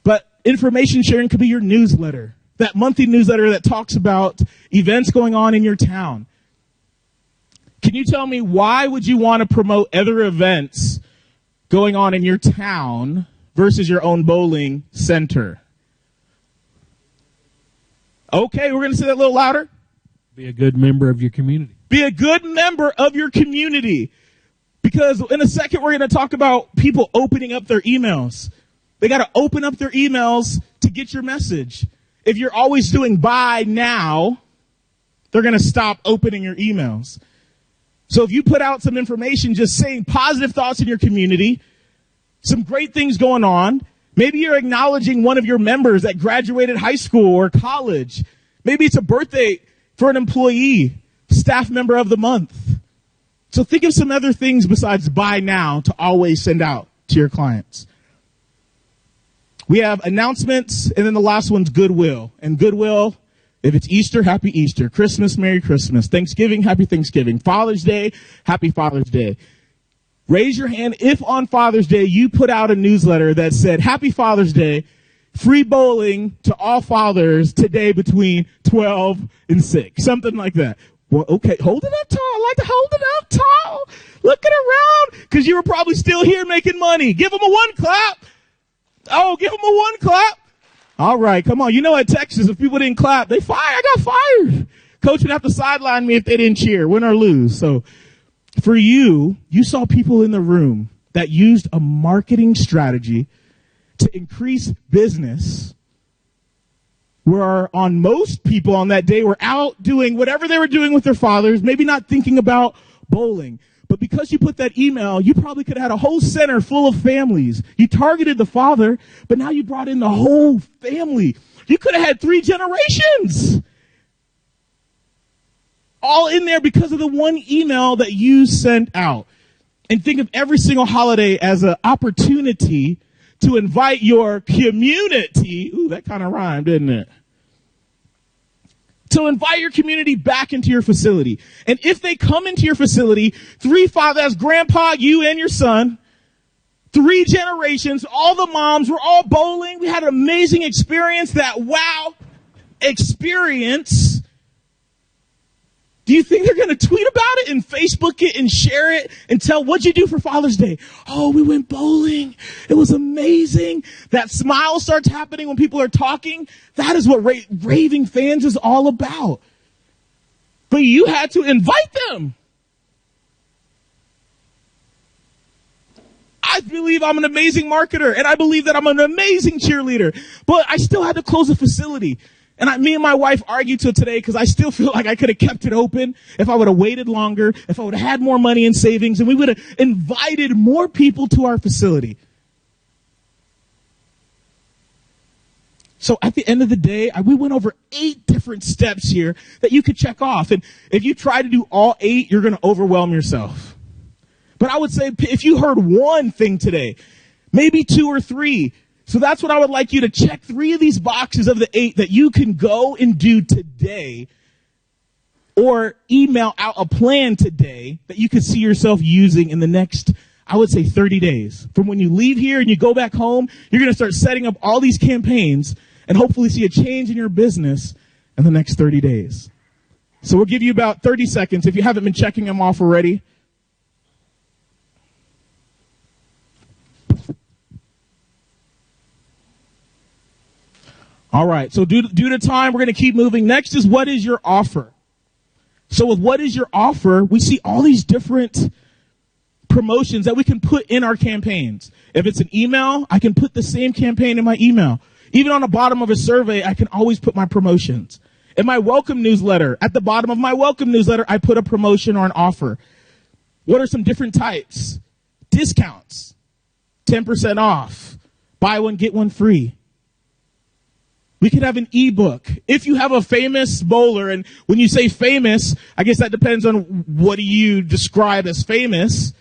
But information sharing could be your newsletter, that monthly newsletter that talks about events going on in your town. Can you tell me why would you want to promote other events going on in your town versus your own bowling center? Okay, we're going to say that a little louder. Be a good member of your community. Be a good member of your community. Because in a second, we're going to talk about people opening up their emails. They got to open up their emails to get your message. If you're always doing buy now, they're going to stop opening your emails. So if you put out some information just saying positive thoughts in your community, some great things going on, maybe you're acknowledging one of your members that graduated high school or college. Maybe it's a birthday for an employee, staff member of the month. So think of some other things besides buy now to always send out to your clients. We have announcements, and then the last one's goodwill. And goodwill, if it's Easter, happy Easter. Christmas, Merry Christmas. Thanksgiving, happy Thanksgiving. Father's Day, happy Father's Day. Raise your hand if on Father's Day you put out a newsletter that said, Happy Father's Day, free bowling to all fathers today between 12 and 6. Something like that. Well, okay, hold it up tall. I like to hold it up tall. Looking around, because you were probably still here making money. Give them a one clap. Oh, give them a one clap. All right, come on. You know, at Texas, if people didn't clap, I got fired. Coach would have to sideline me if they didn't cheer, win or lose. So for you saw people in the room that used a marketing strategy to increase business, where on most people on that day were out doing whatever they were doing with their fathers, maybe not thinking about bowling. But because you put that email, you probably could have had a whole center full of families. You targeted the father, but now you brought in the whole family. You could have had 3 generations all in there because of the one email that you sent out. And think of every single holiday as an opportunity to invite your community. Ooh, that kind of rhymed, didn't it? To invite your community back into your facility. And if they come into your facility, 3 fathers, that's grandpa, you and your son, 3 generations, all the moms, we're all bowling. We had an amazing experience, that wow experience. Do you think they're going to tweet about it and Facebook it and share it and tell, what'd you do for Father's Day? Oh, we went bowling. It was amazing. That smile starts happening when people are talking. That is what raving fans is all about. But you had to invite them. I believe I'm an amazing marketer, and I believe that I'm an amazing cheerleader, but I still had to close a facility. And me and my wife argued till today because I still feel like I could have kept it open if I would have waited longer, if I would have had more money in savings, and we would have invited more people to our facility. So at the end of the day, we went over 8 different steps here that you could check off. And if you try to do all 8, you're going to overwhelm yourself. But I would say if you heard one thing today, maybe 2 or 3, so that's what I would like you to check 3 of these boxes of the 8 that you can go and do today, or email out a plan today that you could see yourself using in the next, I would say 30 days. From when you leave here and you go back home, you're going to start setting up all these campaigns and hopefully see a change in your business in the next 30 days. So we'll give you about 30 seconds if you haven't been checking them off already. All right, so due to time, we're going to keep moving. Next is, what is your offer? So with what is your offer, we see all these different promotions that we can put in our campaigns. If it's an email, I can put the same campaign in my email. Even on the bottom of a survey, I can always put my promotions. In my welcome newsletter, at the bottom of my welcome newsletter, I put a promotion or an offer. What are some different types? Discounts, 10% off, buy one, get one free. We could have an ebook. If you have a famous bowler, and when you say famous, I guess that depends on what do you describe as famous.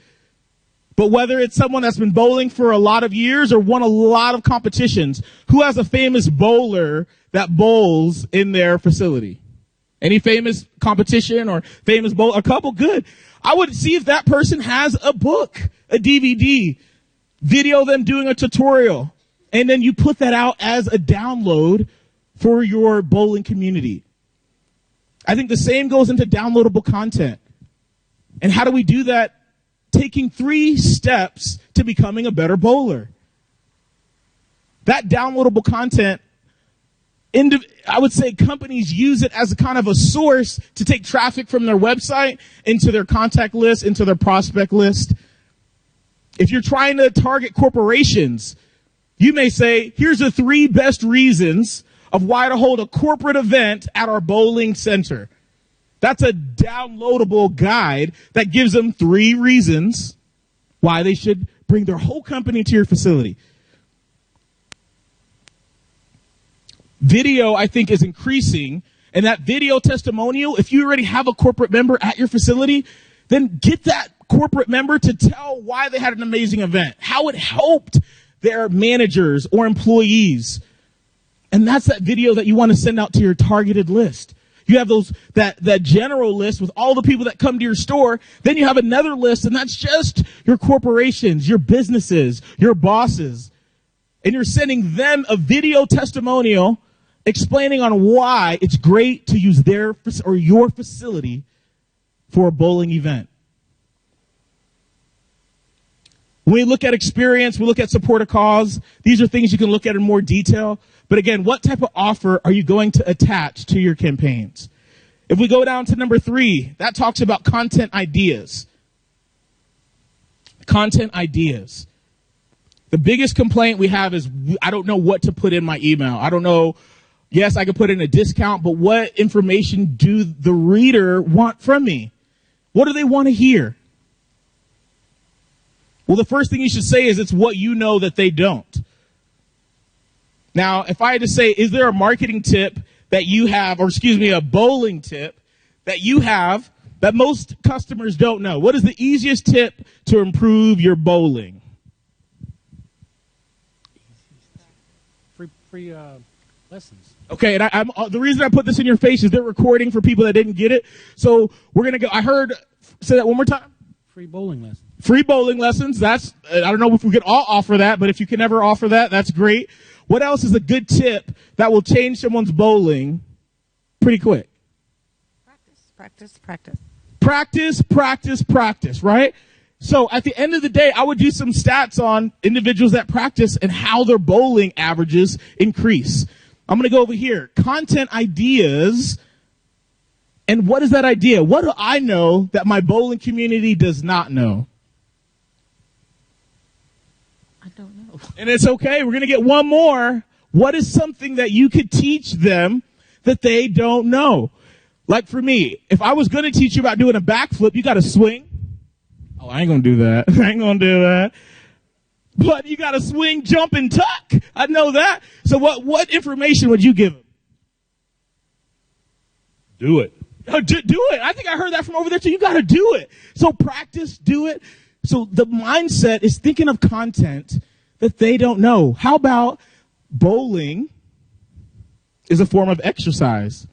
But whether it's someone that's been bowling for a lot of years or won a lot of competitions, who has a famous bowler that bowls in their facility? Any famous competition or famous bowl? A couple? Good. I would see if that person has a book, a DVD, video them doing a tutorial. and then you put that out as a download for your bowling community. I think the same goes into downloadable content. And how do we do that? Taking 3 steps to becoming a better bowler. That downloadable content, I would say companies use it as a kind of a source to take traffic from their website into their contact list, into their prospect list. If you're trying to target corporations, you may say, here's the 3 best reasons of why to hold a corporate event at our bowling center. That's a downloadable guide that gives them 3 reasons why they should bring their whole company to your facility. Video, I think, is increasing, and that video testimonial, if you already have a corporate member at your facility, then get that corporate member to tell why they had an amazing event, how it helped their managers or employees. And that's that video that you want to send out to your targeted list. You have that general list with all the people that come to your store. Then you have another list, and that's just your corporations, your businesses, your bosses. And you're sending them a video testimonial explaining on why it's great to use their or your facility for a bowling event. When we look at experience, we look at support a cause. These are things you can look at in more detail. But again, what type of offer are you going to attach to your campaigns? If we go down to number 3, that talks about content ideas. Content ideas. The biggest complaint we have is I don't know what to put in my email. I don't know. Yes, I could put in a discount, but what information do the reader want from me? What do they want to hear? Well, the first thing you should say is it's what you know that they don't. Now, if I had to say, is there a marketing tip that you have, or a bowling tip that you have that most customers don't know? What is the easiest tip to improve your bowling? Free lessons. Okay, and I'm the reason I put this in your face is they're recording for people that didn't get it. So we're going to go. Say that one more time. Free bowling lessons. Free bowling lessons. I don't know if we could all offer that, but if you can ever offer that, that's great. What else is a good tip that will change someone's bowling pretty quick? Practice, right? So at the end of the day, I would do some stats on individuals that practice and how their bowling averages increase. I'm going to go over here. Content ideas. And what is that idea? What do I know that my bowling community does not know? I don't know. And it's okay. We're going to get one more. What is something that you could teach them that they don't know? Like for me, if I was going to teach you about doing a backflip, you got to swing. Oh, I ain't going to do that. I ain't going to do that. But you got to swing, jump, and tuck. I know that. So what information would you give them? Do it. Oh, do it. I think I heard that from over there too. You got to do it. So practice, do it. So the mindset is thinking of content that they don't know. How about bowling is a form of exercise?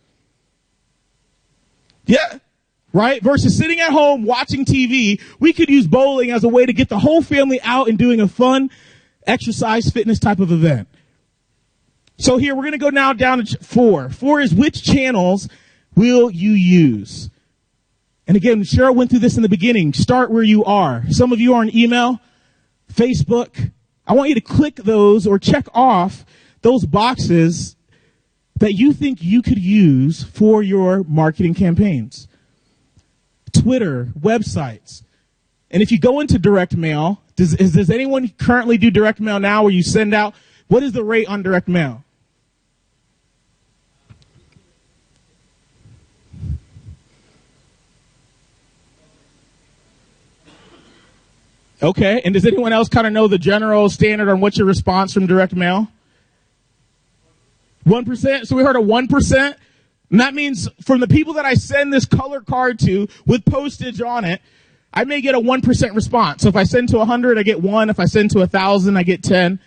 Yeah. Right? Versus sitting at home watching TV, we could use bowling as a way to get the whole family out and doing a fun exercise fitness type of event. So here we're going to go now down to 4. 4 is which channels will you use? And again, Cheryl went through this in the beginning. Start where you are. Some of you are on email, Facebook. I want you to click those or check off those boxes that you think you could use for your marketing campaigns. Twitter, websites. And if you go into direct mail, does anyone currently do direct mail now where you send out, what is the rate on direct mail? Okay, and does anyone else kind of know the general standard on what's your response from direct mail? 1%? So we heard a 1%. And that means from the people that I send this color card to with postage on it, I may get a 1% response. So if I send to 100, I get 1. If I send to 1,000, I get 10.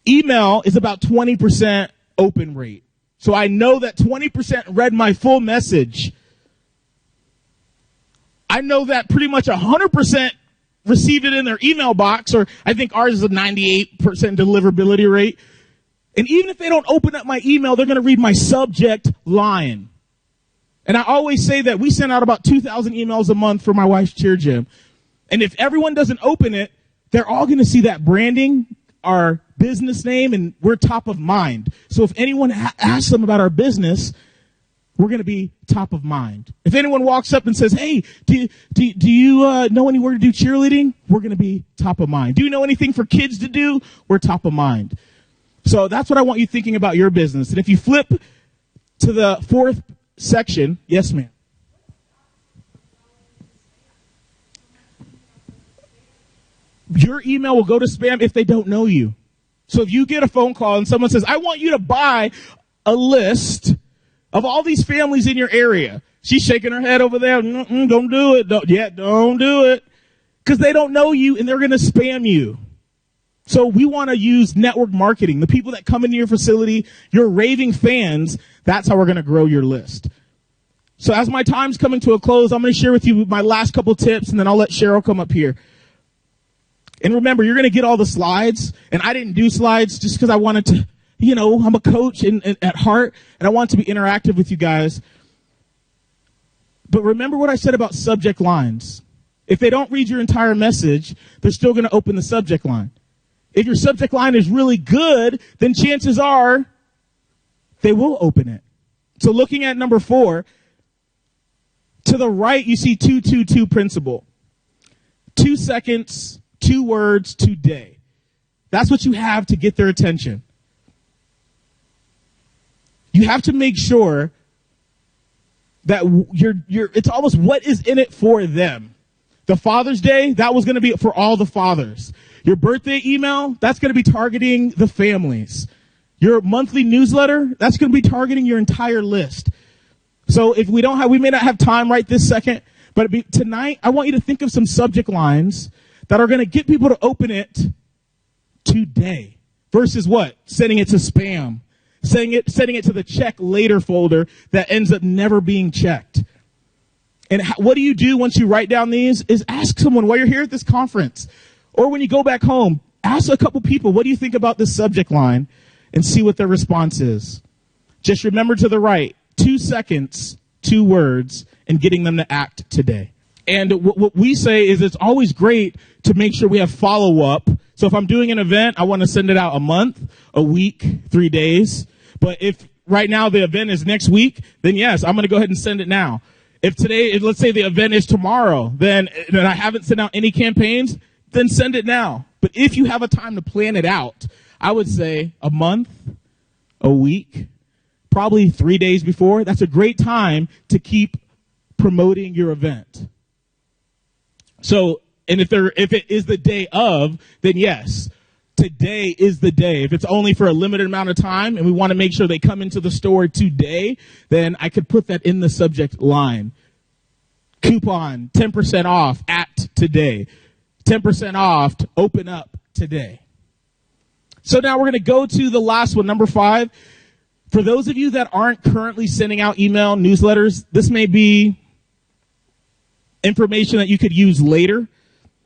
Email is about 20% open rate. So I know that 20% read my full message. I know that pretty much 100% received it in their email box, or I think ours is a 98% deliverability rate. And even if they don't open up my email, they're going to read my subject line. And I always say that we send out about 2,000 emails a month for my wife's cheer gym. And if everyone doesn't open it, they're all going to see that branding, our business name, and we're top of mind. So if anyone asks them about our business, we're going to be top of mind. If anyone walks up and says, hey, do you know anywhere to do cheerleading? We're going to be top of mind. Do you know anything for kids to do? We're top of mind. So that's what I want you thinking about your business. And if you flip to the fourth section, yes, ma'am. Your email will go to spam if they don't know you. So if you get a phone call and someone says, I want you to buy a list of all these families in your area. She's shaking her head over there. Don't do it. Don't do it. Because they don't know you and they're going to spam you. So we want to use network marketing. The people that come into your facility, your raving fans, that's how we're going to grow your list. So as my time's coming to a close, I'm going to share with you my last couple tips, and then I'll let Cheryl come up here. And remember, you're going to get all the slides, and I didn't do slides just because I wanted to, I'm a coach at heart, and I want to be interactive with you guys. But remember what I said about subject lines. If they don't read your entire message, they're still going to open the subject line. If your subject line is really good, then chances are they will open it. So looking at number 4, to the right, you see 2-2-2 principle. 2 seconds, 2 words, today. That's what you have to get their attention. You have to make sure that it's almost what is in it for them. The Father's Day, that was going to be for all the fathers. Your birthday email, that's going to be targeting the families. Your monthly newsletter, that's going to be targeting your entire list. So if we may not have time right this second, but tonight, I want you to think of some subject lines that are going to get people to open it today versus what? Sending it to spam. Sending it to the check later folder that ends up never being checked. And what do you do once you write down these is ask someone while you're here at this conference or when you go back home, ask a couple people, what do you think about this subject line, and see what their response is. Just remember to the right, 2 seconds, 2 words, and getting them to act today. And what we say is it's always great to make sure we have follow-up. So if I'm doing an event, I want to send it out a month, a week, 3 days. But if right now the event is next week, then yes, I'm going to go ahead and send it now. If today, let's say the event is tomorrow, then I haven't sent out any campaigns, then send it now. But if you have a time to plan it out, I would say a month, a week, probably 3 days before. That's a great time to keep promoting your event. So, and if it is the day of, then yes, today is the day. If it's only for a limited amount of time and we want to make sure they come into the store today, then I could put that in the subject line. Coupon, 10% off, act today. 10% off, open up today. So now we're going to go to the last one, number 5. For those of you that aren't currently sending out email newsletters, this may be information that you could use later.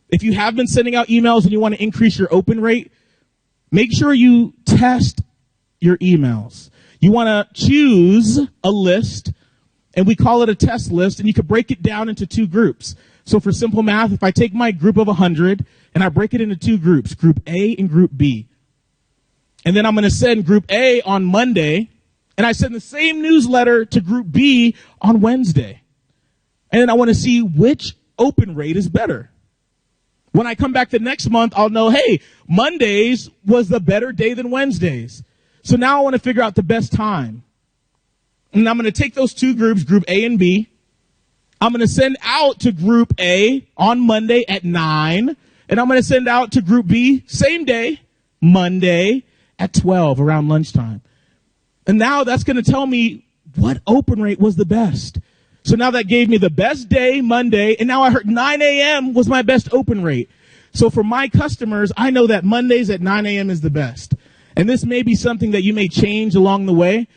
If you have been sending out emails and you want to increase your open rate, make sure you test your emails. You want to choose a list, and we call it a test list, and you can break it down into 2 groups. So for simple math, if I take my group of 100 and I break it into 2 groups, group A and group B, and then I'm going to send group A on Monday, and I send the same newsletter to group B on Wednesday. And then I want to see which open rate is better. When I come back the next month, I'll know, hey, Mondays was the better day than Wednesdays. So now I want to figure out the best time. And I'm going to take those 2 groups, group A and B. I'm going to send out to group A on Monday at 9. And I'm going to send out to group B, same day, Monday at 12 around lunchtime. And now that's going to tell me what open rate was the best. So now that gave me the best day, Monday, and now I heard 9 a.m. was my best open rate. So for my customers, I know that Mondays at 9 a.m. is the best. And this may be something that you may change along the way,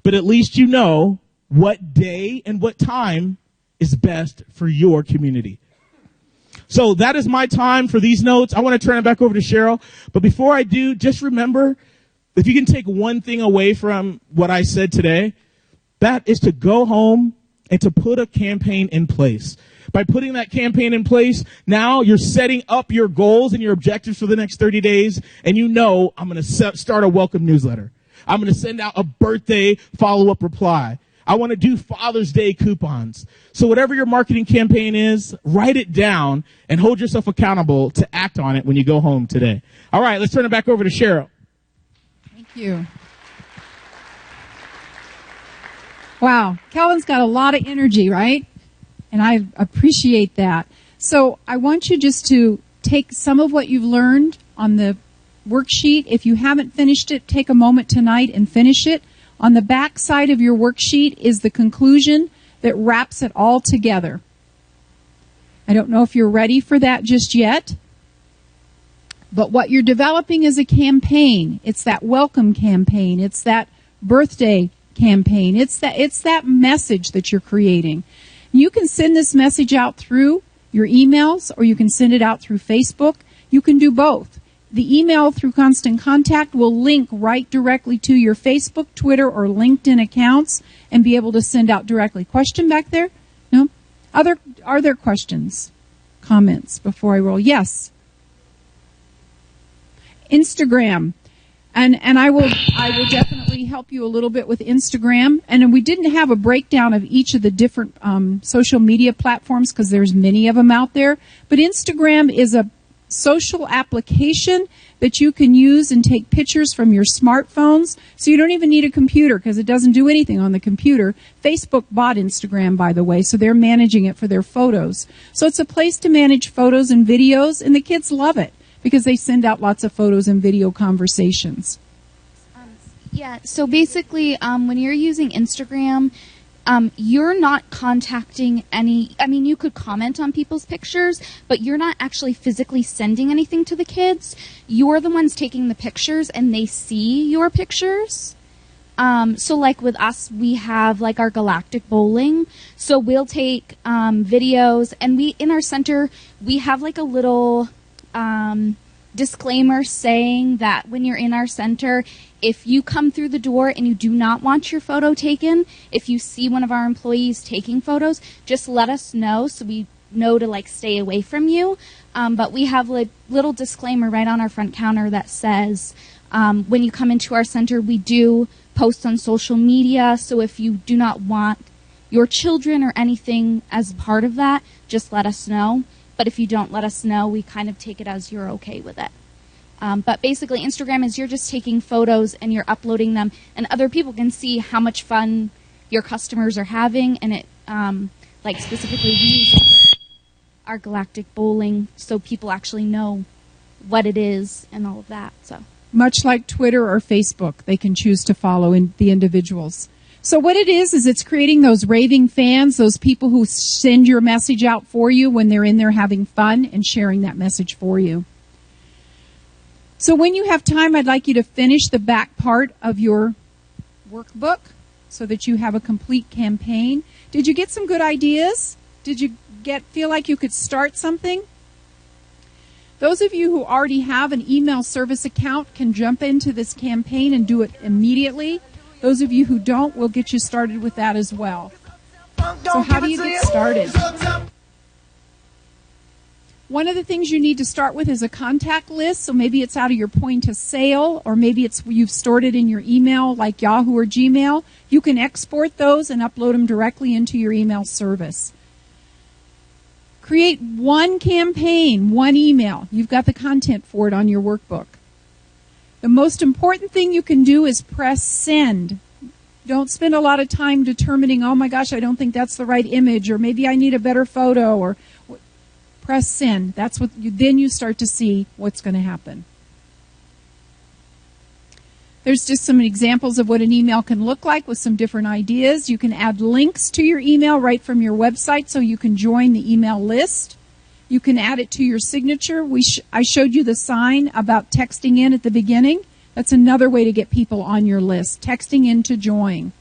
but at least you know what day and what time is best for your community. So that is my time for these notes. I want to turn it back over to Cheryl. But before I do, just remember, if you can take one thing away from what I said today, that is to go home and to put a campaign in place. By putting that campaign in place, now you're setting up your goals and your objectives for the next 30 days, and you know I'm going to start a welcome newsletter. I'm going to send out a birthday follow-up reply. I want to do Father's Day coupons. So whatever your marketing campaign is, write it down and hold yourself accountable to act on it when you go home today. All right, let's turn it back over to Cheryl. Thank you. Wow, Calvin's got a lot of energy, right? And I appreciate that. So I want you just to take some of what you've learned on the worksheet. If you haven't finished it, take a moment tonight and finish it. On the back side of your worksheet is the conclusion that wraps it all together. I don't know if you're ready for that just yet, but what you're developing is a campaign. It's that welcome campaign. It's that birthday campaign. It's that message that you're creating. You can send this message out through your emails, or you can send it out through Facebook. You can do both. The email through Constant Contact will link right directly to your Facebook, Twitter, or LinkedIn accounts and be able to send out directly. Question back there? No? Are there questions, comments before I roll? Yes. Instagram. And I will definitely help you a little bit with Instagram. And we didn't have a breakdown of each of the different social media platforms because there's many of them out there. But Instagram is a social application that you can use and take pictures from your smartphones. So you don't even need a computer because it doesn't do anything on the computer. Facebook bought Instagram, by the way, so they're managing it for their photos. So it's a place to manage photos and videos, and the kids love it because they send out lots of photos and video conversations. Yeah, so basically, when you're using Instagram, you're not contacting you could comment on people's pictures, but you're not actually physically sending anything to the kids. You're the ones taking the pictures, and they see your pictures. So like with us, we have like our galactic bowling. So we'll take videos, and in our center, we have like a little disclaimer saying that when you're in our center, if you come through the door and you do not want your photo taken, if you see one of our employees taking photos, just let us know so we know to like stay away from you. But we have a little disclaimer right on our front counter that says when you come into our center, we do post on social media. So if you do not want your children or anything as part of that, just let us know. But if you don't let us know, we kind of take it as you're okay with it. But basically, Instagram is you're just taking photos and you're uploading them, and other people can see how much fun your customers are having. And it, like specifically, we use it for our galactic bowling, so people actually know what it is and all of that. So much like Twitter or Facebook, they can choose to follow the individuals. So what it is it's creating those raving fans, those people who send your message out for you when they're in there having fun and sharing that message for you. So when you have time, I'd like you to finish the back part of your workbook so that you have a complete campaign. Did you get some good ideas? Did you feel like you could start something? Those of you who already have an email service account can jump into this campaign and do it immediately. Those of you who don't, we'll get you started with that as well. So how do you get started? One of the things you need to start with is a contact list. So maybe it's out of your point of sale, or maybe you've stored it in your email like Yahoo or Gmail. You can export those and upload them directly into your email service. Create one campaign, one email. You've got the content for it on your workbook. The most important thing you can do is press send. Don't spend a lot of time determining, oh my gosh, I don't think that's the right image, or maybe I need a better photo, or press send. That's what then you start to see what's going to happen. There's just some examples of what an email can look like with some different ideas. You can add links to your email right from your website so you can join the email list. You can add it to your signature. I showed you the sign about texting in at the beginning. That's another way to get people on your list, texting in to join.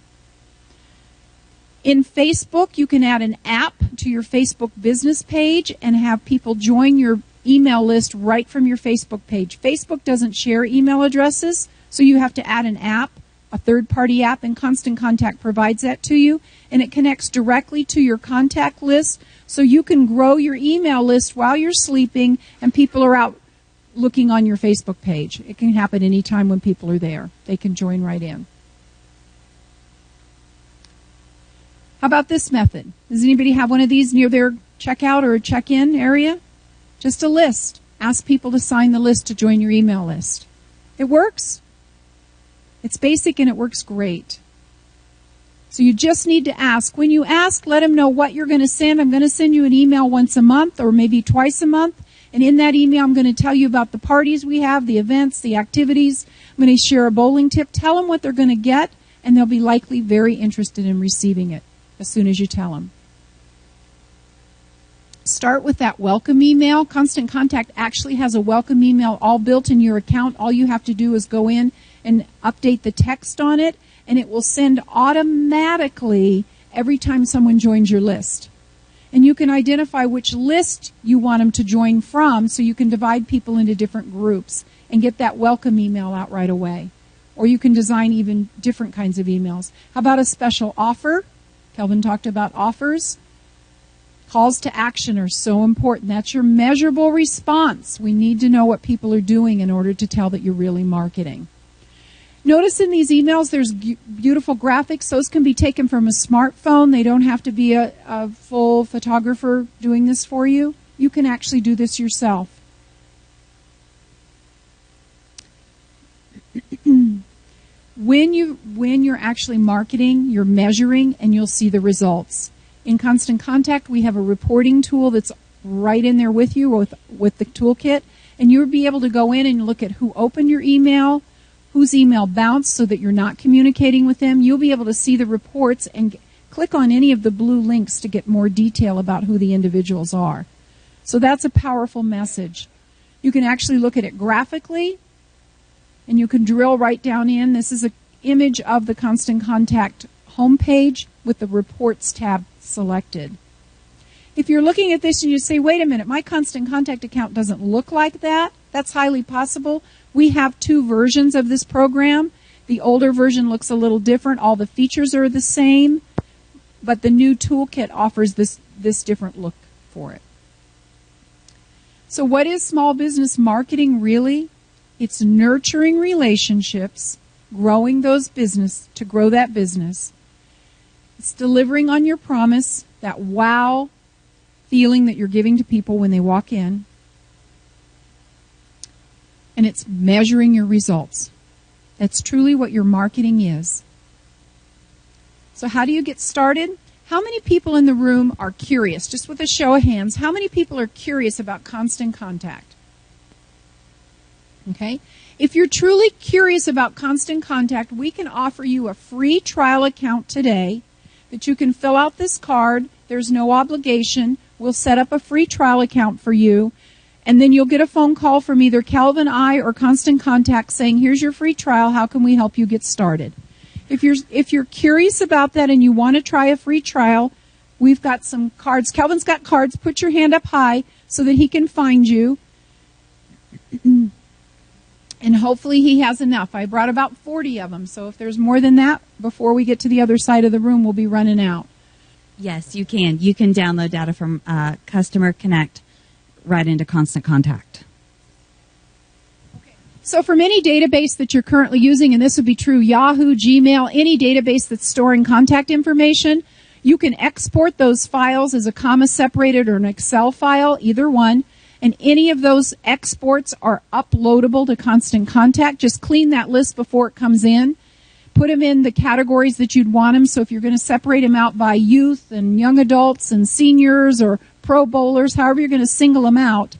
In Facebook, you can add an app to your Facebook business page and have people join your email list right from your Facebook page. Facebook doesn't share email addresses, so you have to add an app, a third-party app, and Constant Contact provides that to you, and it connects directly to your contact list, so you can grow your email list while you're sleeping and people are out looking on your Facebook page. It can happen anytime when people are there. They can join right in. How about this method? Does anybody have one of these near their checkout or check-in area? Just a list. Ask people to sign the list to join your email list. It works. It's basic and it works great. So you just need to ask. When you ask, let them know what you're going to send. I'm going to send you an email once a month or maybe twice a month. And in that email, I'm going to tell you about the parties we have, the events, the activities. I'm going to share a bowling tip. Tell them what they're going to get, and they'll be likely very interested in receiving it as soon as you tell them. Start with that welcome email. Constant Contact actually has a welcome email all built in your account. All you have to do is go in and update the text on it, and it will send automatically every time someone joins your list. And you can identify which list you want them to join from, so you can divide people into different groups and get that welcome email out right away. Or you can design even different kinds of emails. How about a special offer? Kelvin talked about offers. Calls to action are so important. That's your measurable response. We need to know what people are doing in order to tell that you're really marketing. Notice in these emails there's beautiful graphics. Those can be taken from a smartphone. They don't have to be a full photographer doing this for you. You can actually do this yourself. When you're actually marketing, you're measuring, and you'll see the results. In Constant Contact, we have a reporting tool that's right in there with you with the toolkit, and you'll be able to go in and look at who opened your email, whose email bounced so that you're not communicating with them. You'll be able to see the reports and click on any of the blue links to get more detail about who the individuals are. So that's a powerful message. You can actually look at it graphically, and you can drill right down in. This is an image of the Constant Contact homepage with the Reports tab selected. If you're looking at this and you say, wait a minute, my Constant Contact account doesn't look like that, that's highly possible. We have two versions of this program. The older version looks a little different. All the features are the same, but the new toolkit offers this different look for it. So what is small business marketing really? It's nurturing relationships, growing those business to grow that business. It's delivering on your promise, that wow feeling that you're giving to people when they walk in. And it's measuring your results. That's truly what your marketing is. So how do you get started? How many people in the room are curious? Just with a show of hands, how many people are curious about Constant Contact? Okay? If you're truly curious about Constant Contact, we can offer you a free trial account today that you can fill out this card. There's no obligation. We'll set up a free trial account for you. And then you'll get a phone call from either Calvin, I, or Constant Contact saying, here's your free trial. How can we help you get started? If you're curious about that and you want to try a free trial, we've got some cards. Calvin's got cards. Put your hand up high so that he can find you. And hopefully he has enough. I brought about 40 of them. So if there's more than that, before we get to the other side of the room, we'll be running out. Yes, you can. You can download data from Customer Connect right into Constant Contact. So from any database that you're currently using, and this would be true Yahoo, Gmail, any database that's storing contact information, you can export those files as a comma-separated or an Excel file, either one, and any of those exports are uploadable to Constant Contact. Just clean that list before it comes in. Put them in the categories that you'd want them. So if you're going to separate them out by youth and young adults and seniors or pro bowlers, however you're going to single them out,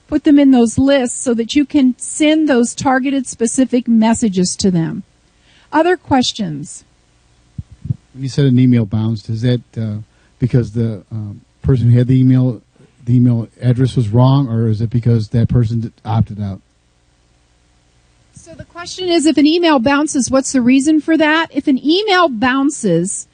put them in those lists so that you can send those targeted specific messages to them. Other questions? When you said an email bounced, is that because the person who had the email address was wrong, or is it because that person opted out? So the question is, if an email bounces, what's the reason for that? If an email bounces,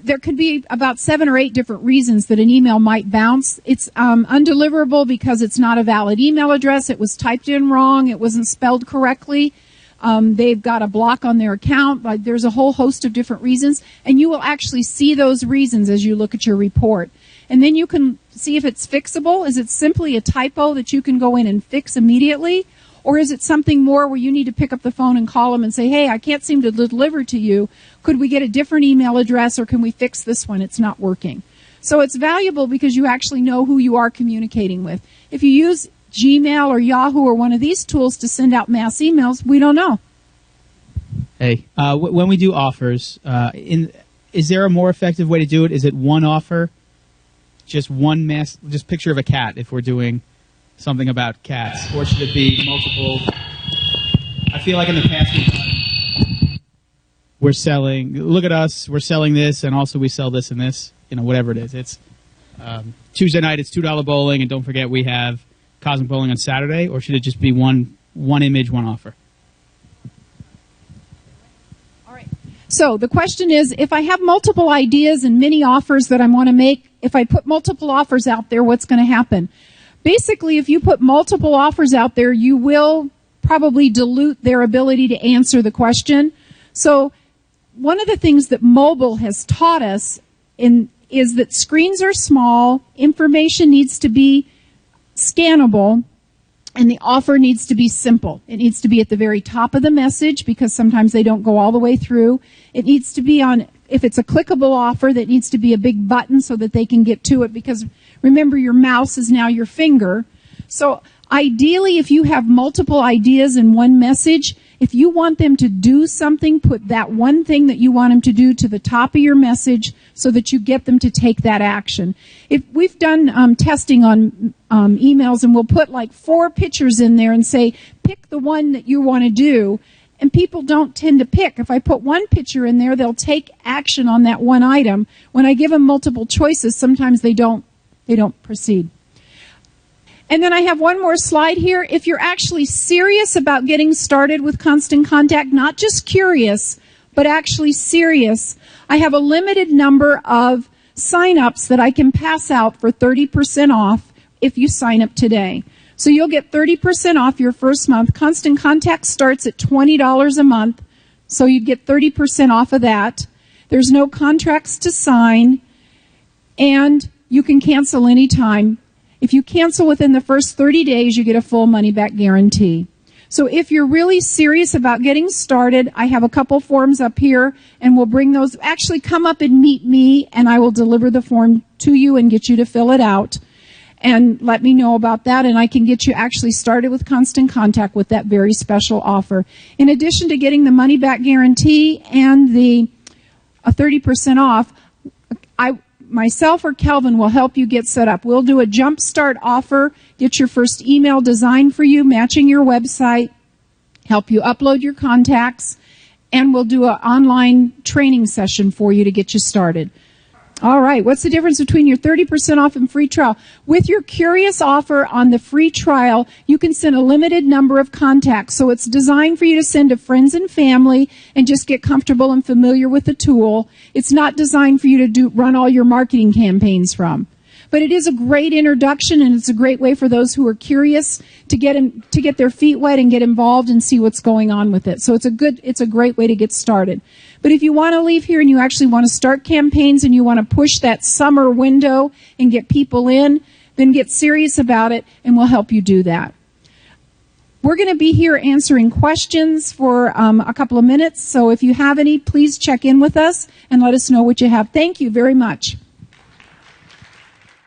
there could be about 7 or 8 different reasons that an email might bounce. It's undeliverable because it's not a valid email address. It was typed in wrong. It wasn't spelled correctly. They've got a block on their account. But there's a whole host of different reasons, and you will actually see those reasons as you look at your report. And then you can see if it's fixable. Is it simply a typo that you can go in and fix immediately? Or is it something more where you need to pick up the phone and call them and say, hey, I can't seem to deliver to you. Could we get a different email address, or can we fix this one? It's not working. So it's valuable because you actually know who you are communicating with. If you use Gmail or Yahoo or one of these tools to send out mass emails, we don't know. Hey, when we do offers, is there a more effective way to do it? Is it one offer, just one just picture of a cat if we're doing something about cats, or should it be multiple? I feel like in the past we're selling, look at us, we're selling this, and also we sell this and this, whatever it is. It's Tuesday night, it's $2 bowling, and don't forget we have Cosmic Bowling on Saturday, or should it just be one image, one offer? So the question is, if I have multiple ideas and many offers that I want to make, if I put multiple offers out there, what's going to happen? Basically, if you put multiple offers out there, you will probably dilute their ability to answer the question. So one of the things that mobile has taught us is that screens are small, information needs to be scannable, and the offer needs to be simple. It needs to be at the very top of the message because sometimes they don't go all the way through. It needs to be on, if it's a clickable offer, that needs to be a big button so that they can get to it, because remember, your mouse is now your finger. So ideally, if you have multiple ideas in one message, if you want them to do something, put that one thing that you want them to do to the top of your message so that you get them to take that action. If we've done testing on emails, and we'll put like 4 pictures in there and say, pick the one that you want to do, and people don't tend to pick. If I put one picture in there, they'll take action on that one item. When I give them multiple choices, sometimes they don't proceed. And then I have one more slide here. If you're actually serious about getting started with Constant Contact, not just curious, but actually serious, I have a limited number of sign-ups that I can pass out for 30% off if you sign up today. So you'll get 30% off your first month. Constant Contact starts at $20 a month, so you get 30% off of that. There's no contracts to sign, and you can cancel anytime. If you cancel within the first 30 days, you get a full money-back guarantee. So if you're really serious about getting started, I have a couple forms up here, and we'll bring those. Actually, come up and meet me, and I will deliver the form to you and get you to fill it out. And let me know about that, and I can get you actually started with Constant Contact with that very special offer. In addition to getting the money-back guarantee and the 30% off, myself or Kelvin will help you get set up. We'll do a jump start offer, get your first email designed for you, matching your website, help you upload your contacts, and we'll do an online training session for you to get you started. All right, what's the difference between your 30% off and free trial? With your Curious offer on the free trial, you can send a limited number of contacts. So it's designed for you to send to friends and family and just get comfortable and familiar with the tool. It's not designed for you to run all your marketing campaigns from. But it is a great introduction, and it's a great way for those who are curious to get their feet wet and get involved and see what's going on with it. So it's a great way to get started. But if you want to leave here and you actually want to start campaigns and you want to push that summer window and get people in, then get serious about it, and we'll help you do that. We're going to be here answering questions for a couple of minutes. So if you have any, please check in with us and let us know what you have. Thank you very much.